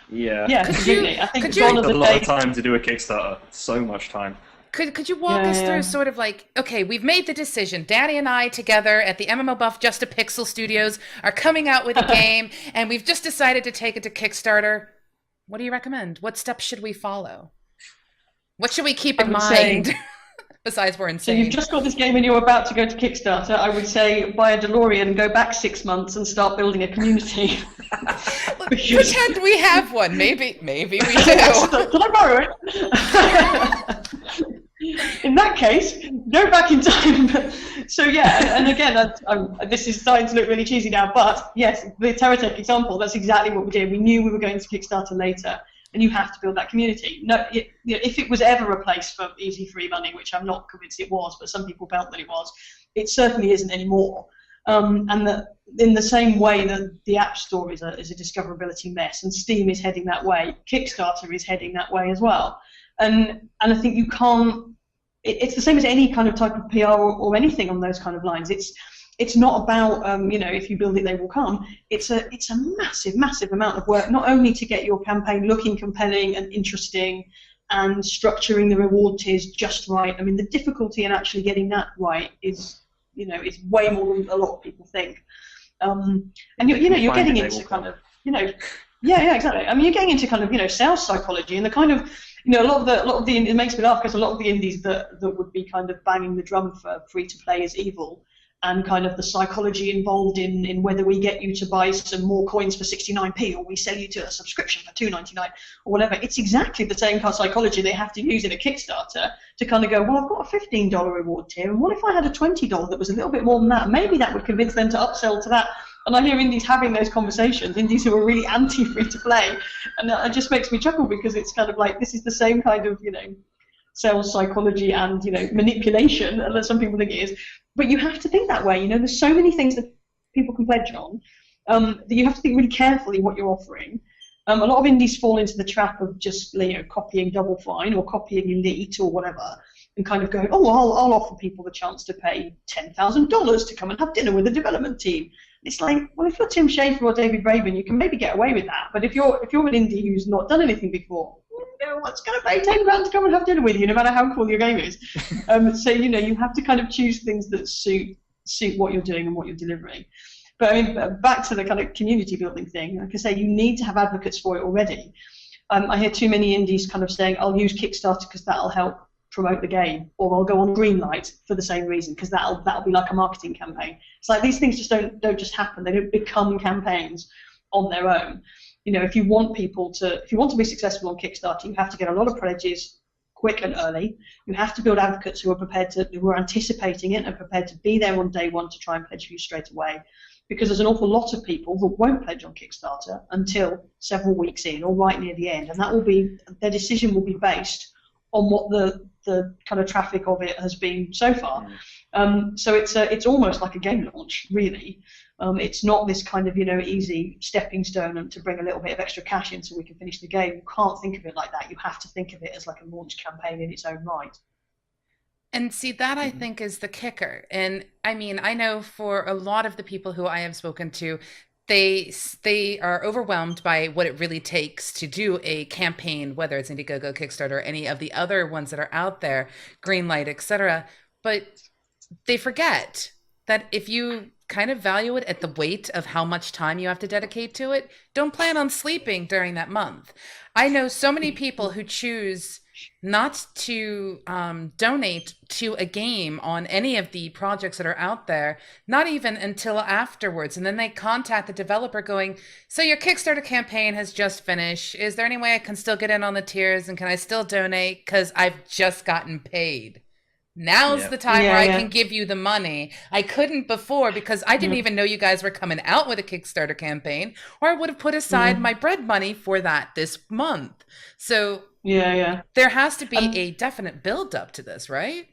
yeah, completely. I think it's a lot of time to do a Kickstarter. So much time. Could you walk us through sort of like, okay, we've made the decision. Danny and I together at the MMOBuff Just a Pixel Studios are coming out with a game, and we've just decided to take it to Kickstarter. What do you recommend? What steps should we follow? What should we keep in mind? Besides, we're insane. So you've just got this game and you're about to go to Kickstarter. I would say buy a DeLorean, go back 6 months, and start building a community. Pretend we have one. Maybe we do. Can I borrow it? In that case, go back in time. So yeah, and again, this is starting to look really cheesy now, but yes, the Iterating example, that's exactly what we did. We knew we were going to Kickstarter later, and you have to build that community. No, if it was ever a place for easy free money, which I'm not convinced it was, but some people felt that it was, it certainly isn't anymore. And that in the same way that the App Store is a discoverability mess, and Steam is heading that way, Kickstarter is heading that way as well. And I think you can't. It's the same as any kind of type of PR or anything on those kind of lines. It's not about if you build it, they will come. It's a massive amount of work, not only to get your campaign looking compelling and interesting, and structuring the reward tiers just right. I mean, the difficulty in actually getting that right is way more than a lot of people think. And you're getting into kind of exactly. I mean, you're getting into kind of sales psychology and the kind of a lot of the it makes me laugh because a lot of the indies that would be kind of banging the drum for free to play is evil, and kind of the psychology involved in whether we get you to buy some more coins for 69p or we sell you to a subscription for $2.99 or whatever. It's exactly the same kind of psychology they have to use in a Kickstarter to kind of go, well, I've got a $15 reward tier, and what if I had a $20 that was a little bit more than that? Maybe that would convince them to upsell to that. And I hear indies having those conversations, indies who are really anti-free to play, and it just makes me chuckle because it's kind of like this is the same kind of sales psychology and manipulation that some people think it is. But you have to think that way. There's so many things that people can pledge on that you have to think really carefully what you're offering. A lot of indies fall into the trap of just copying Double Fine or copying Elite or whatever, and kind of going, oh, well, I'll offer people the chance to pay $10,000 to come and have dinner with the development team. It's like, well, if you're Tim Schafer or David Braben, you can maybe get away with that. But if you're an indie who's not done anything before, what's going to pay £10 to come and have dinner with you, no matter how cool your game is? So you have to kind of choose things that suit what you're doing and what you're delivering. But I mean, back to the kind of community building thing. Like I say, you need to have advocates for it already. I hear too many indies kind of saying, I'll use Kickstarter because that'll help promote the game, or I'll go on Greenlight for the same reason because that'll be like a marketing campaign. It's like these things just don't just happen. They don't become campaigns on their own. If you want to be successful on Kickstarter, you have to get a lot of pledges quick and early. You have to build advocates who are anticipating it and prepared to be there on day one to try and pledge for you straight away. Because there's an awful lot of people that won't pledge on Kickstarter until several weeks in or right near the end, and their decision will be based on what the kind of traffic of it has been so far. So it's almost like a game launch, really. It's not this kind of easy stepping stone and to bring a little bit of extra cash in so we can finish the game. You can't think of it like that. You have to think of it as like a launch campaign in its own right. And see, that I think is the kicker. And I mean, I know for a lot of the people who I have spoken to, they are overwhelmed by what it really takes to do a campaign, whether it's Indiegogo, Kickstarter, or any of the other ones that are out there, Greenlight, etc. But they forget that if you kind of value it at the weight of how much time you have to dedicate to it, don't plan on sleeping during that month. I know so many people who choose not to donate to a game on any of the projects that are out there, not even until afterwards. And then they contact the developer going, so your Kickstarter campaign has just finished. Is there any way I can still get in on the tiers, and can I still donate because I've just gotten paid? Now's the time where I can give you the money. I couldn't before because I didn't even know you guys were coming out with a Kickstarter campaign, or I would have put aside my bread money for that this month. So there has to be a definite build up to this, right?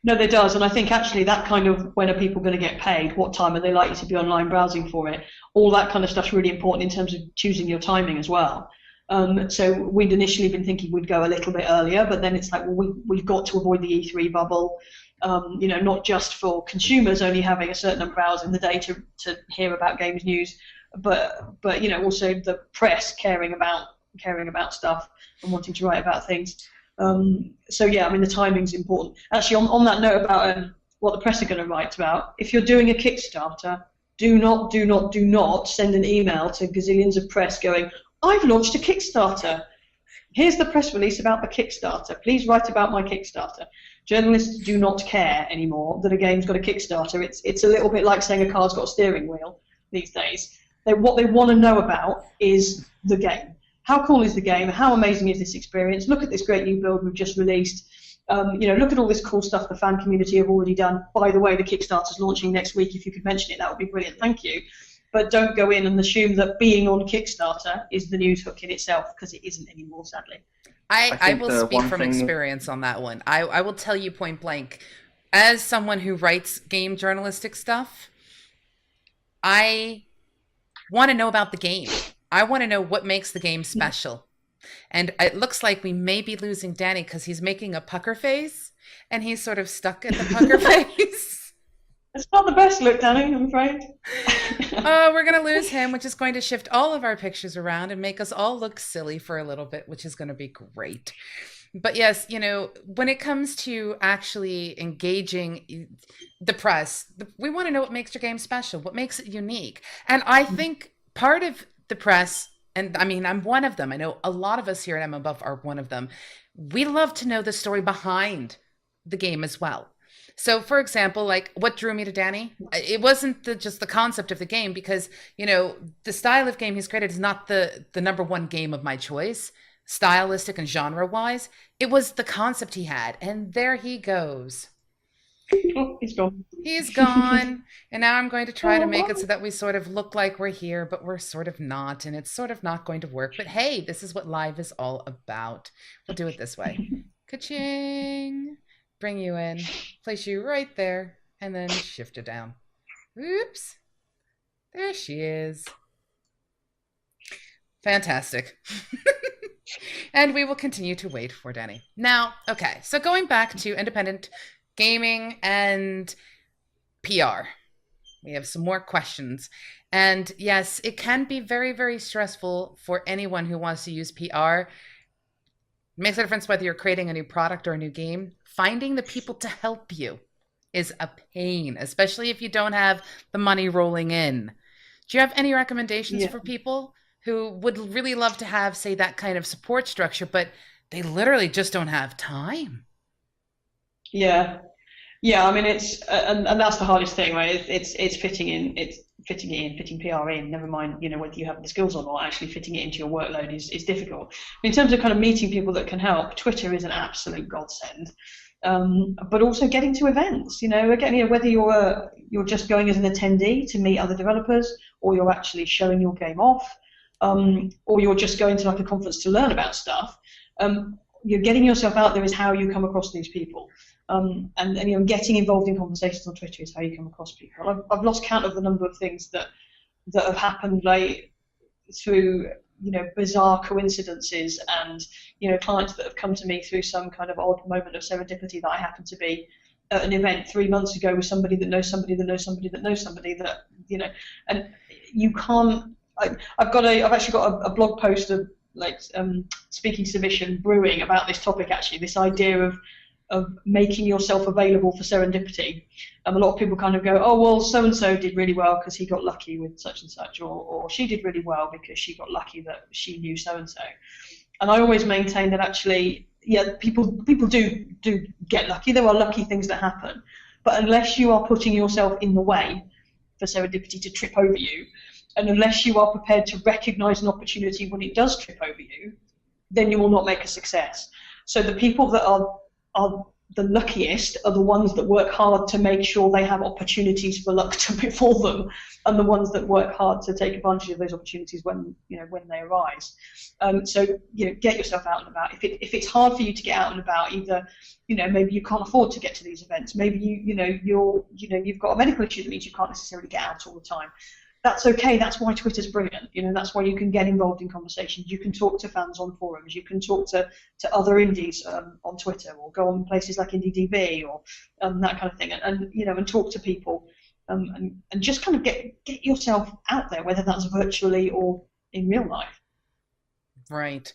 No, there does, and I think actually that kind of, when are people going to get paid? What time are they likely to be online browsing for it? All that kind of stuff's really important in terms of choosing your timing as well. So we'd initially been thinking we'd go a little bit earlier, but then it's like, well, we've got to avoid the E3 bubble, you know, not just for consumers only having a certain number of hours in the day to hear about games news, but you know, also the press caring about stuff and wanting to write about things. So yeah, I mean, the timing's important. Actually, on that note about what the press are going to write about, if you're doing a Kickstarter, do not send an email to gazillions of press going, I've launched a Kickstarter. Here's the press release about the Kickstarter. Please write about my Kickstarter. Journalists do not care anymore that a game's got a Kickstarter. It's a little bit like saying a car's got a steering wheel these days. What they want to know about is the game. How cool is the game? How amazing is this experience? Look at this great new build we've just released. You know, look at all this cool stuff the fan community have already done. By the way, the Kickstarter's launching next week. If you could mention it, that would be brilliant. Thank you. But don't go in and assume that being on Kickstarter is the news hook in itself, because it isn't anymore, sadly. I will speak from experience on that one. I will tell you point blank, as someone who writes game journalistic stuff, I want to know about the game. I want to know what makes the game special. And it looks like we may be losing Danny because he's making a pucker face, and he's sort of stuck at the pucker face. It's not the best look, Danny, I'm afraid. We're going to lose him, which is going to shift all of our pictures around and make us all look silly for a little bit, which is going to be great. But yes, you know, when it comes to actually engaging the press, we want to know what makes your game special, what makes it unique. And I think part of the press, and I mean, I'm one of them. I know a lot of us here at MMOBuff are one of them. We love to know the story behind the game as well. So, for example, like what drew me to Danny, it wasn't just the concept of the game, because, you know, the style of game he's created is not the number one game of my choice, stylistic and genre-wise. It was the concept he had, and there he goes. Oh, he's gone. He's gone, and now I'm going to try to make it so that we sort of look like we're here, but we're sort of not, and it's sort of not going to work. But hey, this is what live is all about. We'll do it this way. Ka-ching! Bring you in, place you right there, and then shift it down. Oops. There she is. Fantastic. And we will continue to wait for Danny. Now, okay, so going back to independent gaming and PR. We have some more questions. And yes, it can be very, very stressful for anyone who wants to use PR. It makes a difference whether you're creating a new product or a new game. Finding the people to help you is a pain, especially if you don't have the money rolling in. Do you have any recommendations for people who would really love to have, say, that kind of support structure, but they literally just don't have time? Yeah. I mean, it's and that's the hardest thing, right? It's fitting PR in. Never mind, you know, whether you have the skills or not. Actually, fitting it into your workload is difficult. In terms of kind of meeting people that can help, Twitter is an absolute godsend. But also getting to events. You know, again, you know, whether you're just going as an attendee to meet other developers, or you're actually showing your game off, or you're just going to like a conference to learn about stuff. You're getting yourself out there is how you come across these people. And you know, getting involved in conversations on Twitter is how you come across people. I've lost count of the number of things that have happened like through, you know, bizarre coincidences, and, you know, clients that have come to me through some kind of odd moment of serendipity that I happened to be at an event 3 months ago with somebody that knows somebody that knows somebody that knows somebody that, you know, and you can't. I've actually got a blog post of like speaking submission brewing about this topic, actually, this idea of making yourself available for serendipity. A lot of people kind of go, oh, well, so-and-so did really well because he got lucky with such and such, or she did really well because she got lucky that she knew so-and-so. And I always maintain that actually, yeah, people do get lucky. There are lucky things that happen. But unless you are putting yourself in the way for serendipity to trip over you, and unless you are prepared to recognize an opportunity when it does trip over you, then you will not make a success. So the people that are the luckiest are the ones that work hard to make sure they have opportunities for luck to befall them, and the ones that work hard to take advantage of those opportunities when they arise. So get yourself out and about. If it's hard for you to get out and about, either maybe you can't afford to get to these events, maybe you've got a medical issue that means you can't necessarily get out all the time. That's okay. That's why Twitter's brilliant. That's why you can get involved in conversations. You can talk to fans on forums. You can talk to other indies on Twitter, or go on places like IndieDB or that kind of thing, and talk to people, and just kind of get yourself out there, whether that's virtually or in real life. Right.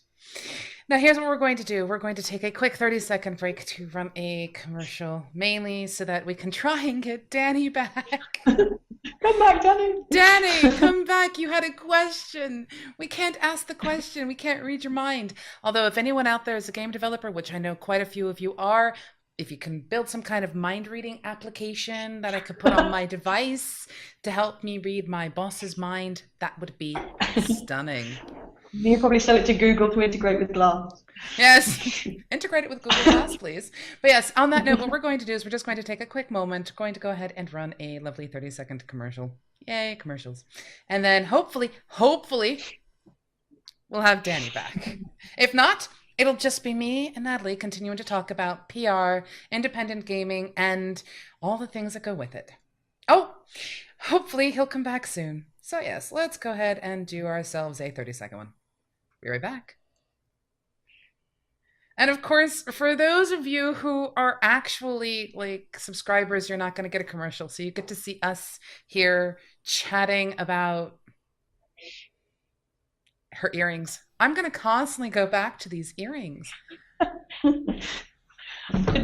Now, here's what we're going to do. We're going to take a quick 30-second break to run a commercial, mainly so that we can try and get Danny back. Come back, Danny. Danny, come back. You had a question. We can't ask the question. We can't read your mind. Although if anyone out there is a game developer, which I know quite a few of you are, if you can build some kind of mind-reading application that I could put on my device to help me read my boss's mind, that would be stunning. You probably sell it to Google to integrate with Glass. Yes, integrate it with Google Glass, please. But yes, on that note, what we're going to do is we're just going to take a quick moment, going to go ahead and run a lovely 30-second commercial. Yay, commercials. And then hopefully, we'll have Danny back. If not, it'll just be me and Natalie continuing to talk about PR, independent gaming, and all the things that go with it. Oh, hopefully he'll come back soon. So yes, let's go ahead and do ourselves a 30-second one. Be right back. And of course, for those of you who are actually like subscribers, you're not going to get a commercial. So you get to see us here chatting about her earrings. I'm going to constantly go back to these earrings.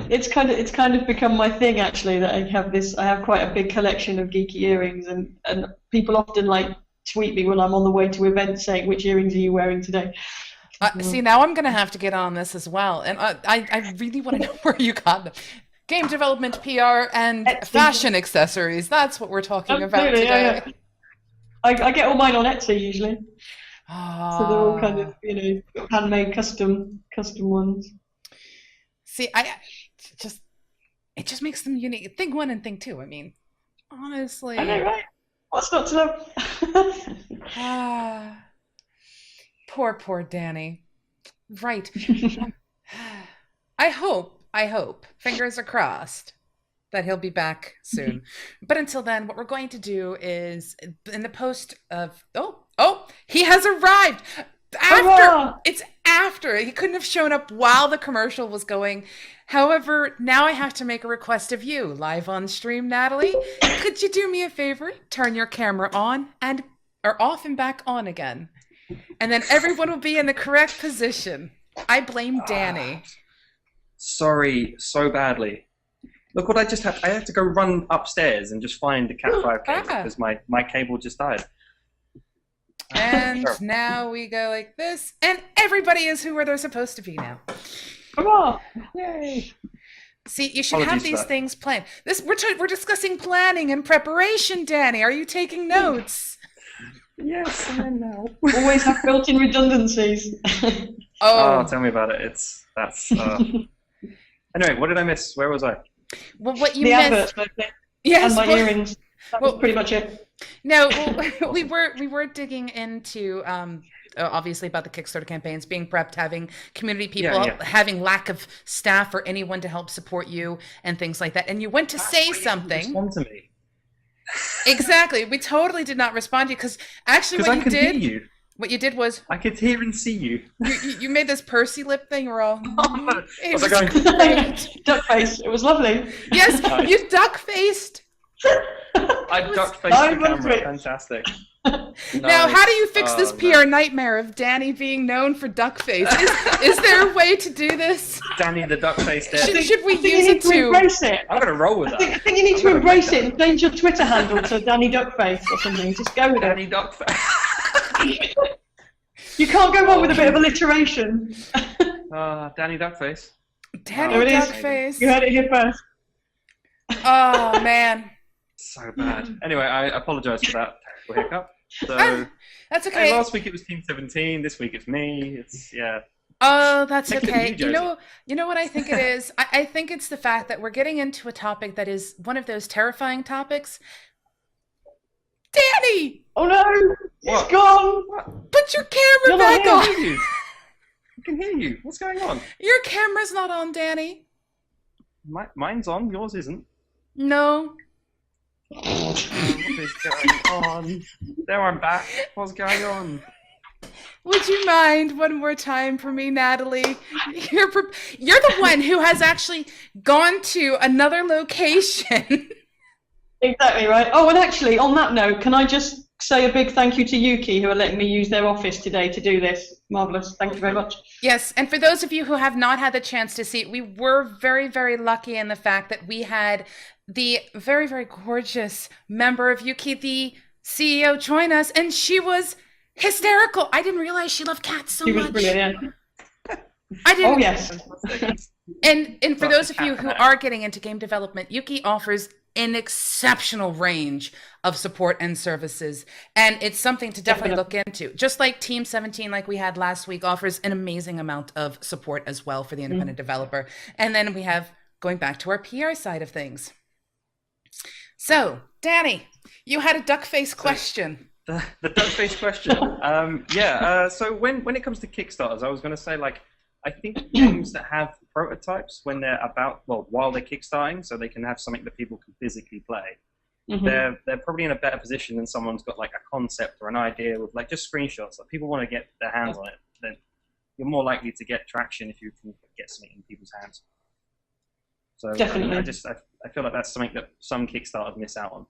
It's kind of become my thing, actually, that I have quite a big collection of geeky earrings, and people often tweet me when I'm on the way to events saying, which earrings are you wearing today? See, now I'm going to have to get on this as well. And I really want to know where you got them. Game development, PR, and Etsy. Fashion accessories. That's what we're talking about today. Yeah. I get all mine on Etsy, usually. So they're all kind of, handmade, custom ones. See, it just makes them unique. Thing one and thing two. I mean, honestly. I know, right? What's not to know? Poor Danny. Right. I hope, fingers are crossed, that he'll be back soon. But until then, what we're going to do is, in the post of, he has arrived! It's after. He couldn't have shown up while the commercial was going. However, now I have to make a request of you, live on stream, Natalie. Could you do me a favor? Turn your camera on or off and back on again. And then everyone will be in the correct position. I blame Danny. Sorry, so badly. Look what I just have. I have to go run upstairs and just find the Cat5 cable because my cable just died. And now we go like this, and everybody is where they're supposed to be now. Come on! Yay! See, you should have these things planned. We're discussing planning and preparation, Danny. Are you taking notes? Yes, I know. Always have built-in redundancies. Oh, tell me about it. Anyway, what did I miss? Where was I? Well, what you missed. Yes, and my earrings. That was pretty much it. No, we were digging into obviously about the Kickstarter campaigns, being prepped, having community people, having lack of staff or anyone to help support you, and things like that. And you went to say something. Respond to me. Exactly. We totally did not respond to you because actually what you did was I could hear and see you. You made this pursy lip thing. We're all. Was I going? Duck face. It was lovely. Yes, you duck faced. I duck faced the camera. Fantastic. Now, how do you fix this PR nightmare of Danny being known for duck face? Is there a way to do this? Danny the duck face. Should we use it to embrace it? I'm gonna roll with that. I think you need to embrace it and change your Twitter handle to Danny Duckface or something. Just go with Danny Duckface. You can't go wrong with a bit of alliteration. Danny Duckface. Danny Duckface. You heard it here first. Oh man. So bad. Anyway, I apologise for that hiccup. So that's okay. Last week it was Team 17. This week it's me. Oh, that's Take it okay. to you, You know what I think it is? I think it's the fact that we're getting into a topic that is one of those terrifying topics. Danny! Oh no! It's gone! What? Put your camera You're back not on! I can hear you. What's going on? Your camera's not on, Danny. Mine's on, yours isn't. No. What is going on? There, I'm back. What's going on? Would you mind one more time for me, Natalie? You're the one who has actually gone to another location. Exactly right. Oh, and actually, on that note, can I just say a big thank you to Yuki, who are letting me use their office today to do this. Marvelous. Thank you very much. Yes, and for those of you who have not had the chance to see it, we were very, very lucky in the fact that we had the very, very gorgeous member of Yuki, the CEO, join us, and she was hysterical. I didn't realize she loved cats so much. She was brilliant, yeah. I didn't. Oh, yes. And for those of you who are getting into game development, Yuki offers an exceptional range of support and services, and it's something to definitely look into. Just like Team 17, like we had last week, offers an amazing amount of support as well for the independent developer. And then we have, going back to our PR side of things. So, Danny, you had a duck face question. The duck face question. So when it comes to Kickstarters, I was going to say, like, I think games that have prototypes when they're while they're kickstarting, so they can have something that people can physically play, they're probably in a better position than someone's got like a concept or an idea with like just screenshots. Like people want to get their hands on it, then you're more likely to get traction if you can get something in people's hands. So definitely, I feel like that's something that some Kickstarters miss out on.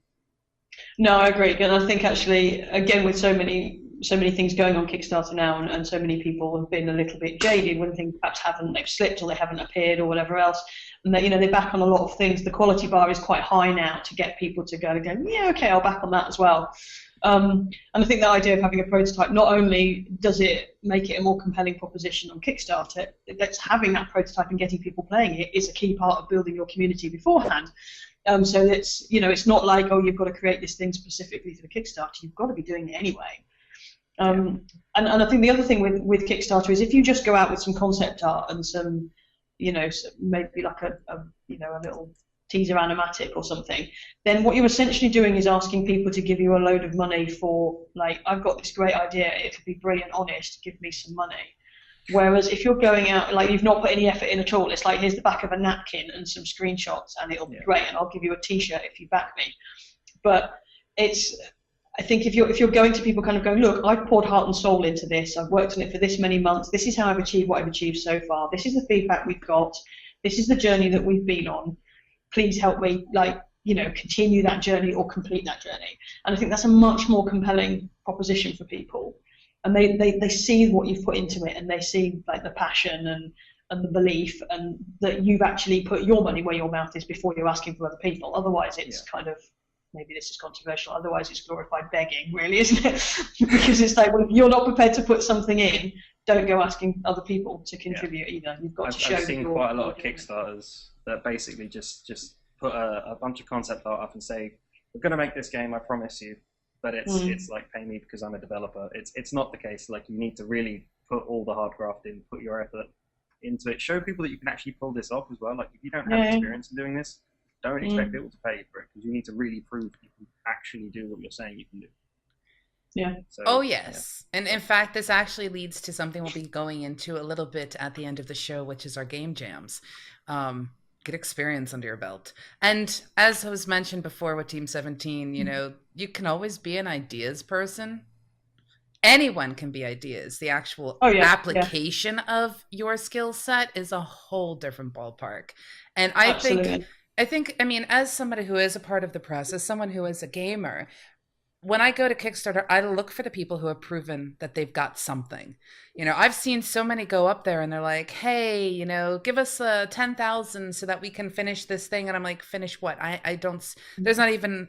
No, I agree, and I think actually, again, with so many things going on Kickstarter now, and so many people have been a little bit jaded when things perhaps they've slipped or they haven't appeared or whatever else, and that they back on a lot of things. The quality bar is quite high now to get people to go, yeah, okay, I'll back on that as well. And I think the idea of having a prototype, not only does it make it a more compelling proposition on Kickstarter, that's having that prototype and getting people playing it is a key part of building your community beforehand. So it's it's not like, oh, you've got to create this thing specifically for the Kickstarter. You've got to be doing it anyway. And I think the other thing with Kickstarter is if you just go out with some concept art and some, maybe like a little teaser animatic or something, then what you're essentially doing is asking people to give you a load of money for, like, I've got this great idea, it could be brilliant, honest, give me some money. Whereas if you're going out, like, you've not put any effort in at all, it's like, here's the back of a napkin and some screenshots and it'll be great, and I'll give you a t-shirt if you back me. But I think if you're going to people kind of going, look, I've poured heart and soul into this, I've worked on it for this many months, this is how I've achieved what I've achieved so far, this is the feedback we've got, this is the journey that we've been on, please help me, continue that journey or complete that journey. And I think that's a much more compelling proposition for people. And they see what you've put into it, and they see like the passion and the belief, and that you've actually put your money where your mouth is before you're asking for other people. Otherwise it's kind of, maybe this is controversial, otherwise it's glorified begging, really, isn't it? Because it's like, well, if you're not prepared to put something in, don't go asking other people to contribute either. You've got to show. I've seen quite a lot of Kickstarters that basically just put a bunch of concept art up and say, we're going to make this game, I promise you. But it's like, pay me because I'm a developer. It's not the case. Like, you need to really put all the hard graft in, put your effort into it. Show people that you can actually pull this off as well. Like, if you don't have experience in doing this, don't expect people to pay you for it, because you need to really prove you can actually do what you're saying you can do. Yeah. So, oh, yes. Yeah. And in fact, this actually leads to something we'll be going into a little bit at the end of the show, which is our game jams. Get experience under your belt. And as was mentioned before with Team 17, you can always be an ideas person. Anyone can be ideas. The actual application of your skill set is a whole different ballpark. And I think, as somebody who is a part of the process, someone who is a gamer, when I go to Kickstarter, I look for the people who have proven that they've got something. I've seen so many go up there and they're like, hey, give us 10,000 so that we can finish this thing. And I'm like, finish what? I don't, there's not even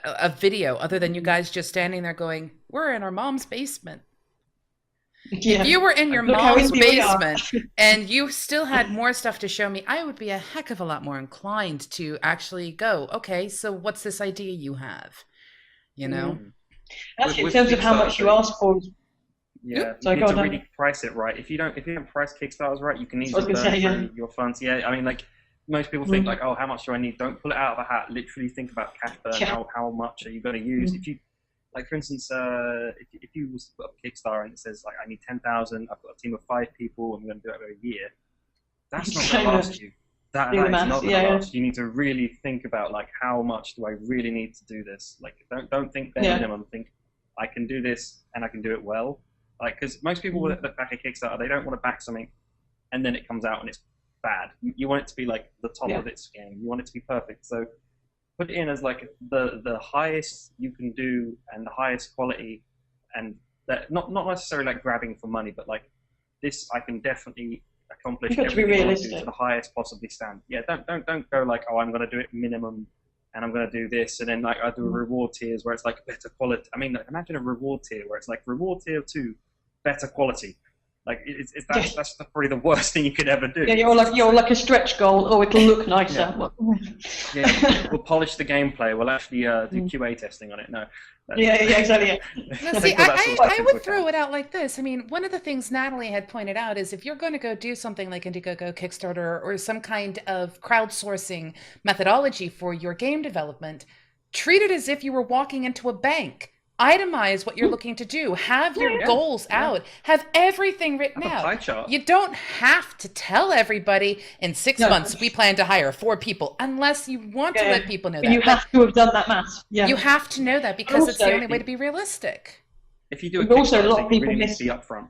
a video other than you guys just standing there going, we're in our mom's basement. Yeah. If you were in your mom's basement and you still had more stuff to show me, I would be a heck of a lot more inclined to actually go, okay, so what's this idea you have? Actually, in terms of how much you ask for, Yeah, you need to really price it right. If you don't price Kickstarters right, you can easily burn through your funds. Yeah, I mean, like most people think like, oh, how much do I need? Don't pull it out of a hat. Literally think about cash burn. How much are you going to use? If you, like for instance, if you was to put up a Kickstarter and it says like I need 10,000, I've got a team of 5 people, and we're going to do it over a year. That's not going to last you. That is not going to last. You need to really think about like how much do I really need to do this? Like don't think bare minimum. Think I can do this and I can do it well. Like because most people that back a Kickstarter, they don't want to back something and then it comes out and it's bad. You want it to be like the top of its game. You want it to be perfect. So put it in as like the highest you can do and the highest quality, and that not necessarily like grabbing for money, but like this I can definitely accomplish everything I want to do to the highest possibly stand. Yeah, don't go like, oh, I'm going to do it minimum and I'm going to do this, and then like I do reward tiers where it's like better quality. I mean, imagine a reward tier where it's like reward tier 2, better quality. Like that's probably the worst thing you could ever do. Yeah, you're like a stretch goal. Oh, it'll look nicer. We'll polish the gameplay. We'll actually do QA testing on it. No. Exactly. No, see, I would throw it out like this. I mean, one of the things Natalie had pointed out is if you're going to go do something like Indiegogo, Kickstarter, or some kind of crowdsourcing methodology for your game development, treat it as if you were walking into a bank. Itemize what you're looking to do. Have your goals out. Have everything written out. Pie chart. You don't have to tell everybody in 6 months we plan to hire 4 people unless you want to let people know that. You have to have done that math. Yeah. You have to know that because it's the only way to be realistic. If you do a Kickstarter, you really need to be upfront.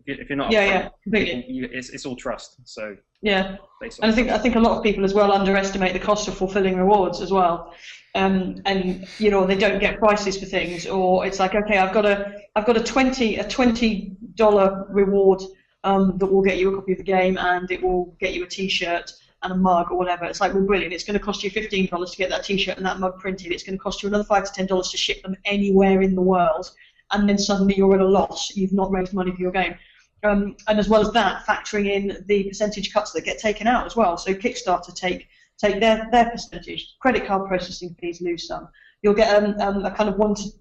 If you're not upfront, it's all trust. So and I think a lot of people as well underestimate the cost of fulfilling rewards as well. And you know, they don't get prices for things, or it's like, okay, I've got a $20 reward that will get you a copy of the game, and it will get you a T-shirt and a mug or whatever. It's like, well, brilliant. It's going to cost you $15 to get that T-shirt and that mug printed. It's going to cost you another $5 to $10 to ship them anywhere in the world, and then suddenly you're at a loss. You've not raised money for your game. And as well as that, factoring in the percentage cuts that get taken out as well. So Kickstarter take their percentage. Credit card processing fees lose some. You'll get a kind of 1 to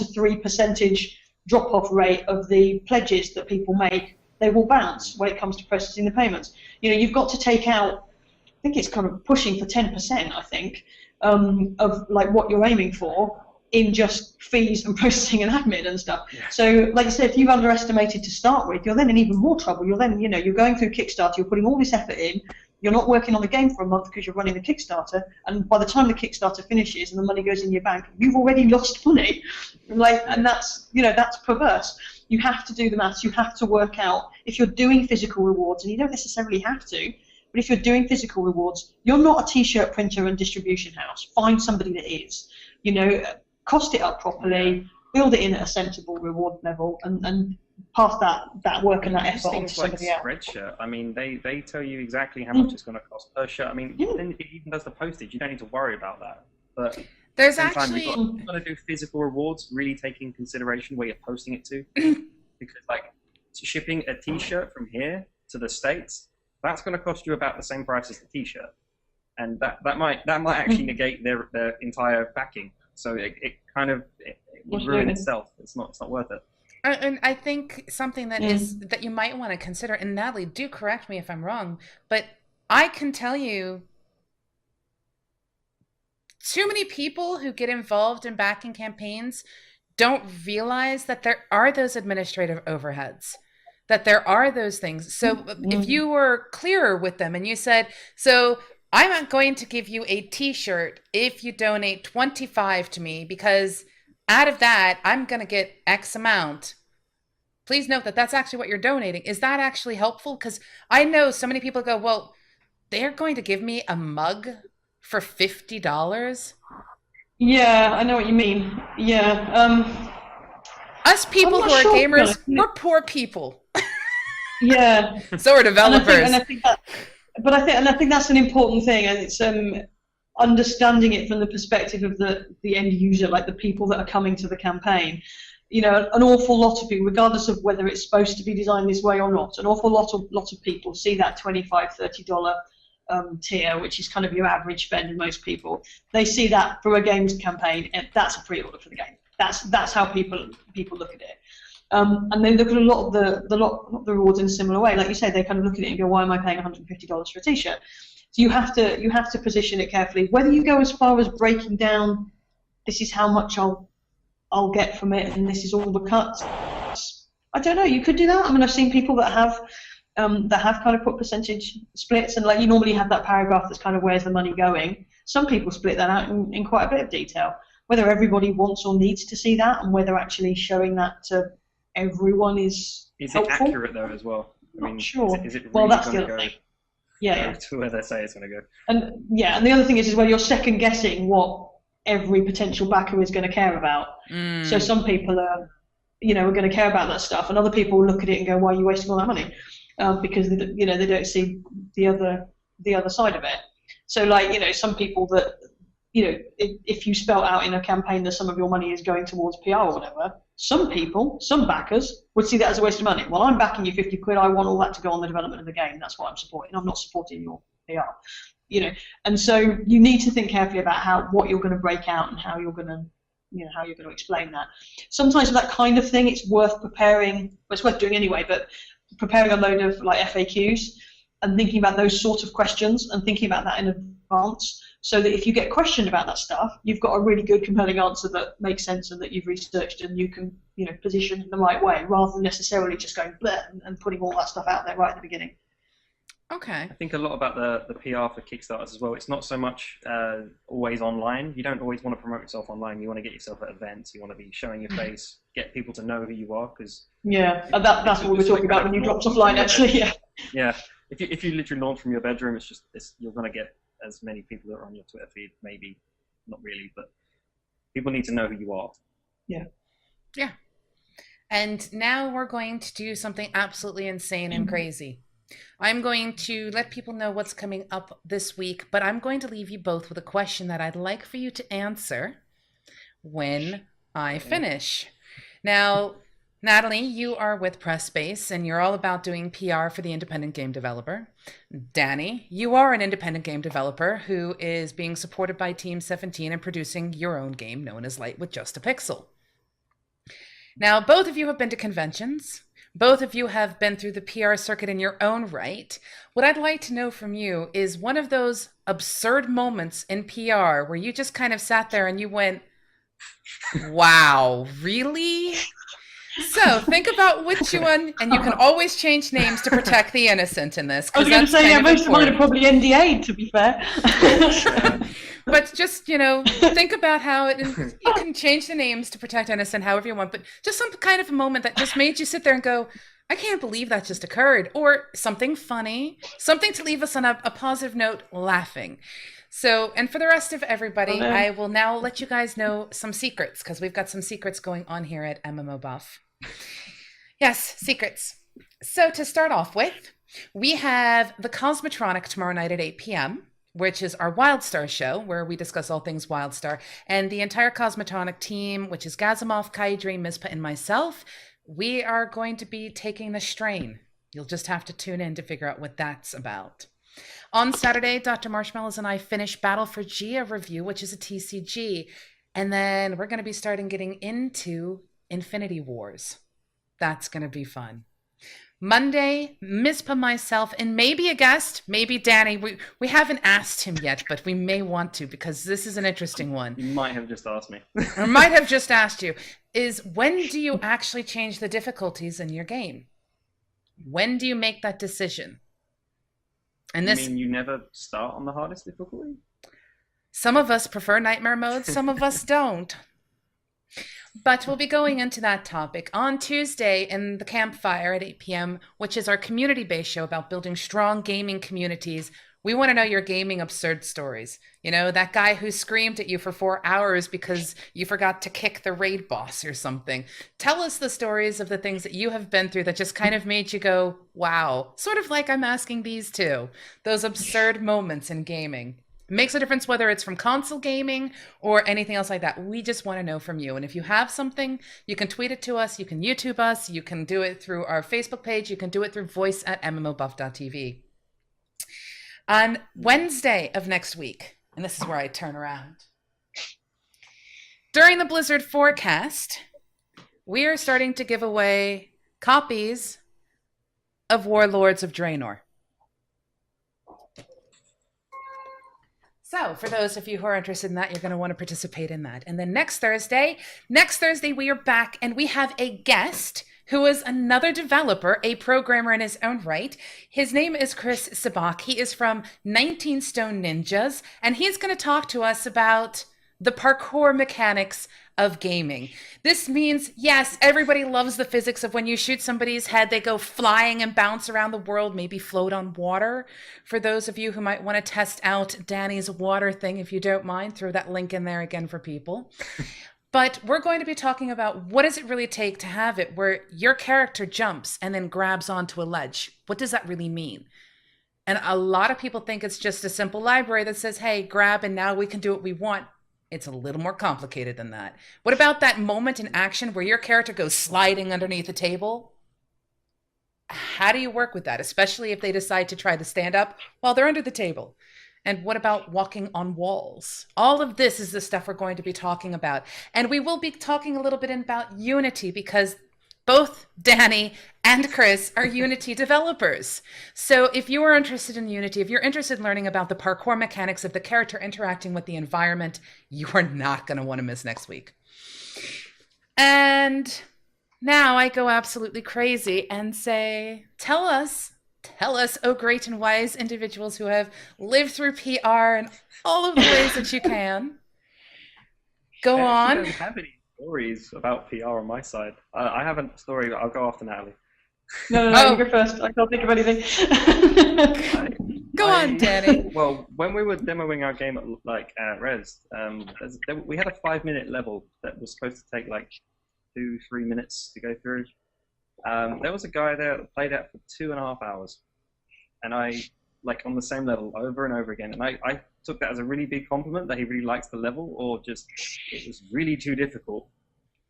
3% drop-off rate of the pledges that people make. They will bounce when it comes to processing the payments. You know, you've got to take out, I think it's kind of pushing for 10%, I think, of like what you're aiming for in just fees and processing and admin and stuff. Yeah. So, like I said, if you've underestimated to start with, you're then in even more trouble. You're then, you know, you're going through Kickstarter, you're putting all this effort in, you're not working on the game for a month because you're running the Kickstarter, and by the time the Kickstarter finishes and the money goes in your bank, you've already lost money. Like, and that's, you know, that's perverse. You have to do the maths. You have to work out if you're doing physical rewards, and you don't necessarily have to. But if you're doing physical rewards, you're not a T-shirt printer and distribution house. Find somebody that is. You know, cost it up properly, build it in at a sensible reward level, and pass that work and that effort on to somebody else. Spreadshirt. I mean, they tell you exactly how much it's going to cost per shirt. I mean, then it even does the postage. You don't need to worry about that. But there's actually you've got to do physical rewards, really take in consideration where you're posting it to, because like shipping a T-shirt from here to the States, that's going to cost you about the same price as the T-shirt, and that might actually negate their entire backing. So it kind of would ruin itself. It's not worth it. And I think something that is that you might want to consider, and Natalie, do correct me if I'm wrong, but I can tell you too many people who get involved in backing campaigns don't realize that there are those administrative overheads, that there are those things. So if you were clearer with them and you said, so I'm not going to give you a T-shirt if you donate 25 to me, because out of that, I'm going to get X amount. Please note that that's actually what you're donating. Is that actually helpful? Because I know so many people go, well, they're going to give me a mug for $50? Yeah, I know what you mean. Yeah. Us people who are gamers, we're poor people. Yeah. So are developers. I think that's an important thing, and it's understanding it from the perspective of the end user, like the people that are coming to the campaign. You know, an awful lot of people, regardless of whether it's supposed to be designed this way or not, an awful lot of people see that $25, $30 tier, which is kind of your average spend in most people. They see that for a games campaign, and that's a pre-order for the game. That's how people look at it. And they look at a lot of the rewards in a similar way. Like you say, they kind of look at it and go, why am I paying $150 for a t-shirt? So you have to position it carefully. Whether you go as far as breaking down, this is how much I'll get from it, and this is all the cuts. I don't know. You could do that. I mean, I've seen people that have kind of put percentage splits, and like you normally have that paragraph that's kind of where's the money going. Some people split that out in quite a bit of detail. Whether everybody wants or needs to see that, and whether actually showing that to everyone is helpful. It accurate though as well? Not sure. Is it really well, that's the other thing. Yeah. To where they say it's going to go. And the other thing is where you're second guessing what every potential backer is going to care about. So some people are going to care about that stuff, and other people look at it and go, "Why are you wasting all that money?" Because they don't see the other side of it. So like some people that if you spell out in a campaign that some of your money is going towards PR or whatever, some backers would see that as a waste of money. Well, I'm backing you 50 quid. I want all that to go on the development of the game. That's what I'm supporting. I'm not supporting your PR. And so you need to think carefully about what you're going to break out and how you're going to explain that. Sometimes with that kind of thing, it's worth preparing. Well, it's worth doing anyway, but preparing a load of like FAQs and thinking about those sort of questions and thinking about that in advance, so that if you get questioned about that stuff, you've got a really good, compelling answer that makes sense and that you've researched and you can, position in the right way, rather than necessarily just going bleh and putting all that stuff out there right at the beginning. Okay. I think a lot about the PR for Kickstarters as well. It's not so much always online. You don't always want to promote yourself online. You want to get yourself at events. You want to be showing your face, get people to know who you are. Because that's what we were talking about when you dropped offline, actually. Yeah. Yeah. If you literally launch from your bedroom, you're going to get as many people that are on your Twitter feed. Maybe not really, but people need to know who you are. Yeah. Yeah. And now we're going to do something absolutely insane and crazy. I'm going to let people know what's coming up this week, but I'm going to leave you both with a question that I'd like for you to answer when I finish. Now, Natalie, you are with Pressbase, and you're all about doing PR for the independent game developer. Danny, you are an independent game developer who is being supported by Team 17 and producing your own game known as Light with Just a Pixel. Now, both of you have been to conventions. Both of you have been through the PR circuit in your own right. What I'd like to know from you is one of those absurd moments in PR where you just kind of sat there and you went, wow, really? So think about which one, and you can always change names to protect the innocent in this. I was going to say, most of mine are probably NDA'd, to be fair. But just, think about how you can change the names to protect innocent however you want, but just some kind of a moment that just made you sit there and go, I can't believe that just occurred. Or something funny, something to leave us on a positive note, laughing. So, and for the rest of everybody, I will now let you guys know some secrets, because we've got some secrets going on here at MMO Buff. Yes, secrets. So to start off with, we have the Cosmotronic tomorrow night at 8 p.m., which is our Wildstar show, where we discuss all things Wildstar. And the entire Cosmotronic team, which is Gazimov, Kaidri, Mizpa, and myself, we are going to be taking the strain. You'll just have to tune in to figure out what that's about. On Saturday, Dr. Marshmallows and I finish Battle for Gia review, which is a TCG. And then we're going to be starting getting into Infinity Wars. That's going to be fun. Monday, Mizpa, myself, and maybe a guest, maybe Danny. We haven't asked him yet, but we may want to, because this is an interesting one. You might have just asked me. Or might have just asked you, is when do you actually change the difficulties in your game? When do you make that decision? And this, you mean you never start on the hardest difficulty? Some of us prefer nightmare mode, some of us don't. But we'll be going into that topic on Tuesday in the Campfire at 8 p.m., which is our community-based show about building strong gaming communities. We want to know your gaming absurd stories. That guy who screamed at you for 4 hours because you forgot to kick the raid boss or something. Tell us the stories of the things that you have been through that just kind of made you go, wow. Sort of like I'm asking these two. Those absurd moments in gaming. It makes a difference whether it's from console gaming or anything else like that. We just want to know from you. And if you have something, you can tweet it to us. You can YouTube us. You can do it through our Facebook page. You can do it through voice at MMOBuff.TV. On Wednesday of next week, and this is where I turn around. During the Blizzard forecast, we are starting to give away copies of Warlords of Draenor. So for those of you who are interested in that, you're going to want to participate in that. And then next Thursday, we are back and we have a guest who is another developer, a programmer in his own right. His name is Chris Sabak. He is from 19 Stone Ninjas, and he's going to talk to us about the parkour mechanics of gaming. This means, yes, everybody loves the physics of when you shoot somebody's head, they go flying and bounce around the world, maybe float on water. For those of you who might want to test out Danny's water thing, if you don't mind, throw that link in there again for people. But we're going to be talking about what does it really take to have it where your character jumps and then grabs onto a ledge. What does that really mean? And a lot of people think it's just a simple library that says, hey, grab and now we can do what we want. It's a little more complicated than that. What about that moment in action where your character goes sliding underneath a table? How do you work with that, especially if they decide to try to stand up while they're under the table? And what about walking on walls? All of this is the stuff we're going to be talking about. And we will be talking a little bit about Unity because both Danny and Chris are Unity developers. So if you are interested in Unity, if you're interested in learning about the parkour mechanics of the character interacting with the environment, you are not going to want to miss next week. And now I go absolutely crazy and say, tell us, oh great and wise individuals who have lived through PR in all of the ways that you can. Go on. I don't have any stories about PR on my side. I have a story, but I'll go after Natalie. No, you go first. I can't think of anything. Go on, Danny. Well, when we were demoing our game at Res, we had a 5-minute level that was supposed to take like 2-3 minutes to go through. There was a guy there that played that for 2.5 hours, and I on the same level over and over again. And I took that as a really big compliment that he really likes the level, or just it was really too difficult.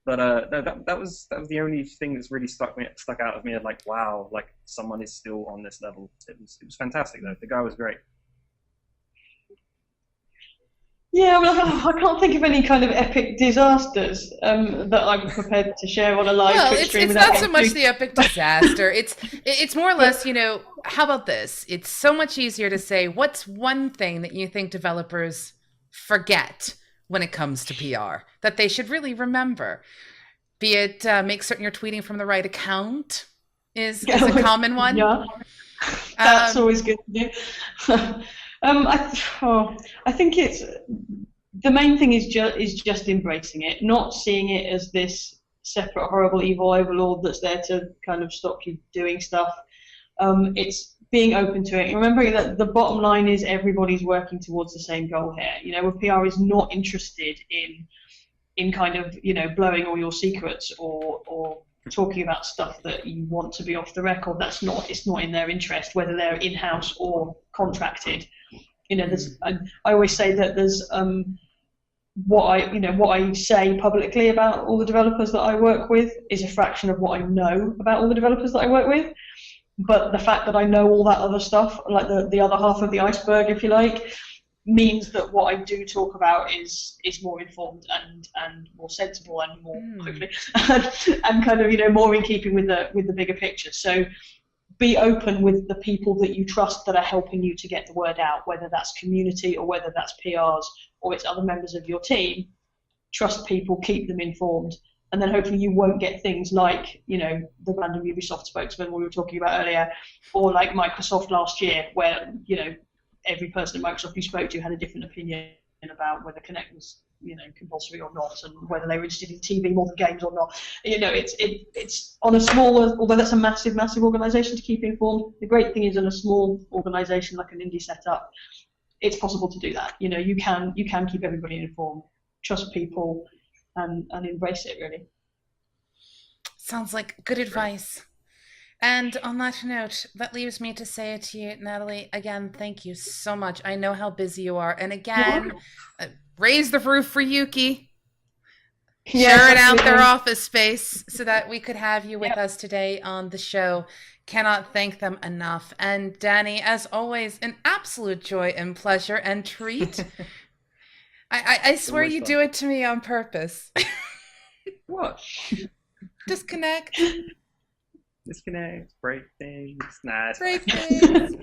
But no, that was the only thing that's really stuck out of me. Of like, wow, like someone is still on this level. It was fantastic though. The guy was great. Yeah, well, I can't think of any kind of epic disasters that I'm prepared to share on a live Twitch stream. Well, it's not so much the epic disaster. It's more or less, how about this? It's so much easier to say, what's one thing that you think developers forget when it comes to PR that they should really remember? Be it make certain you're tweeting from the right account is a common one. Yeah, that's always good to do. I think it's the main thing is just embracing it, not seeing it as this separate, horrible, evil overlord that's there to kind of stop you doing stuff. It's being open to it, and remembering that the bottom line is everybody's working towards the same goal here. Where PR is not interested in kind of blowing all your secrets or talking about stuff that you want to be off the record. It's not in their interest, whether they're in-house or contracted. I always say that there's what I say publicly about all the developers that I work with is a fraction of what I know about all the developers that I work with. But the fact that I know all that other stuff, like the other half of the iceberg, if you like, means that what I do talk about is more informed and more sensible and more hopefully and kind of more in keeping with the bigger picture. So be open with the people that you trust that are helping you to get the word out, whether that's community or whether that's PRs or it's other members of your team. Trust people, keep them informed, and then hopefully you won't get things like the random Ubisoft spokesman we were talking about earlier, or like Microsoft last year, where every person at Microsoft you spoke to had a different opinion about whether Kinect was compulsory or not, and whether they were interested in TV more than games or not. It's on a smaller, although that's a massive organisation to keep informed. The great thing is in a small organisation like an indie setup, it's possible to do that. You can keep everybody informed, trust people, and embrace it really. Sounds like good advice. And on that note, that leaves me to say it to you, Natalie. Again, thank you so much. I know how busy you are. And again, raise the roof for Yuki. Share it out their office space so that we could have you with us today on the show. Cannot thank them enough. And Danny, as always, an absolute joy and pleasure and treat. I swear you do it to me on purpose. What? Disconnect. Disconnect. Break things. Nah, it's Break fine. things.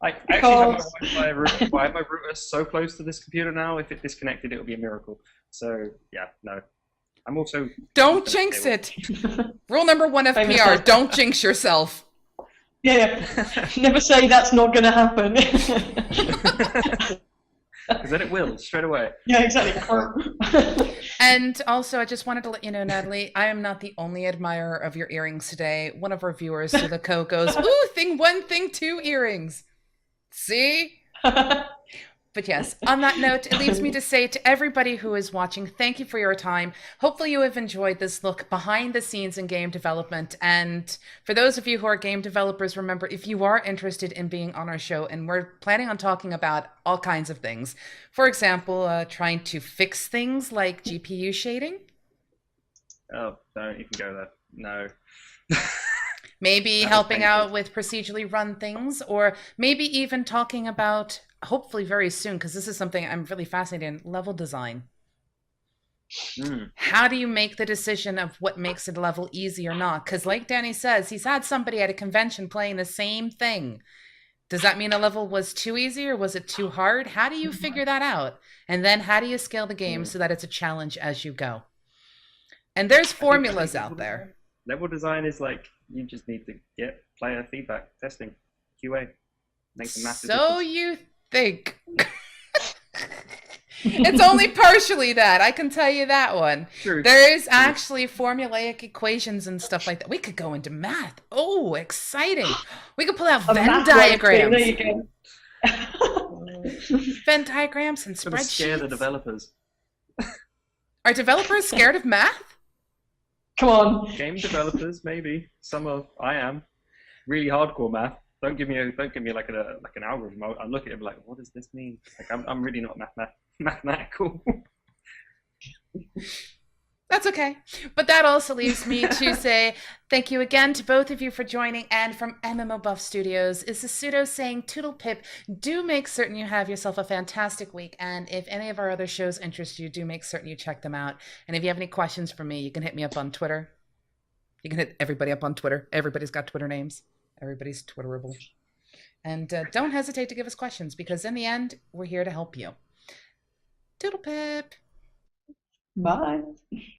I actually have my router so close to this computer now. If it disconnected, it would be a miracle. So yeah, no. I'm also don't jinx it. Rule number 1 of PR: don't jinx yourself. Yeah. Never say that's not going to happen. Because then it will straight away. Yeah, exactly. And also, I just wanted to let you know, Natalie, I am not the only admirer of your earrings today. One of our viewers, Suliko, goes, "Ooh, thing 1, thing 2 earrings." See? But yes, on that note, it leaves me to say to everybody who is watching, thank you for your time. Hopefully you have enjoyed this look behind the scenes in game development. And for those of you who are game developers, remember, if you are interested in being on our show, and we're planning on talking about all kinds of things, for example, trying to fix things like GPU shading. Oh, don't even go there. No. Maybe helping out with procedurally run things, or maybe even talking about, hopefully very soon, because this is something I'm really fascinated in, level design. How do you make the decision of what makes a level easy or not? Because like Danny says, he's had somebody at a convention playing the same thing. Does that mean a level was too easy or was it too hard? How do you figure that out? And then how do you scale the game so that it's a challenge as you go? And there's formulas out there. Level design is like, you just need to get player feedback, testing, QA. Makes a massive difference. You think. It's only partially that, I can tell you that one. True. There is actually formulaic equations and stuff like that. We could go into math. Oh, exciting. We could pull out Venn diagrams. There you go. Venn diagrams and spreadsheets. Scare the developers. Are developers scared of math? Come on. Game developers, maybe. I am. Really hardcore math. Don't give me like an algorithm. I look at it like, what does this mean? Like I'm really not mathematical. That's okay. But that also leaves me to say thank you again to both of you for joining. And from MMO Buff Studios is the pseudo saying toodle pip. Do make certain you have yourself a fantastic week. And if any of our other shows interest you, do make certain you check them out. And if you have any questions for me, you can hit me up on Twitter. You can hit everybody up on Twitter. Everybody's got Twitter names. Everybody's Twitterable. And don't hesitate to give us questions, because in the end, we're here to help you. Toodle pip. Bye.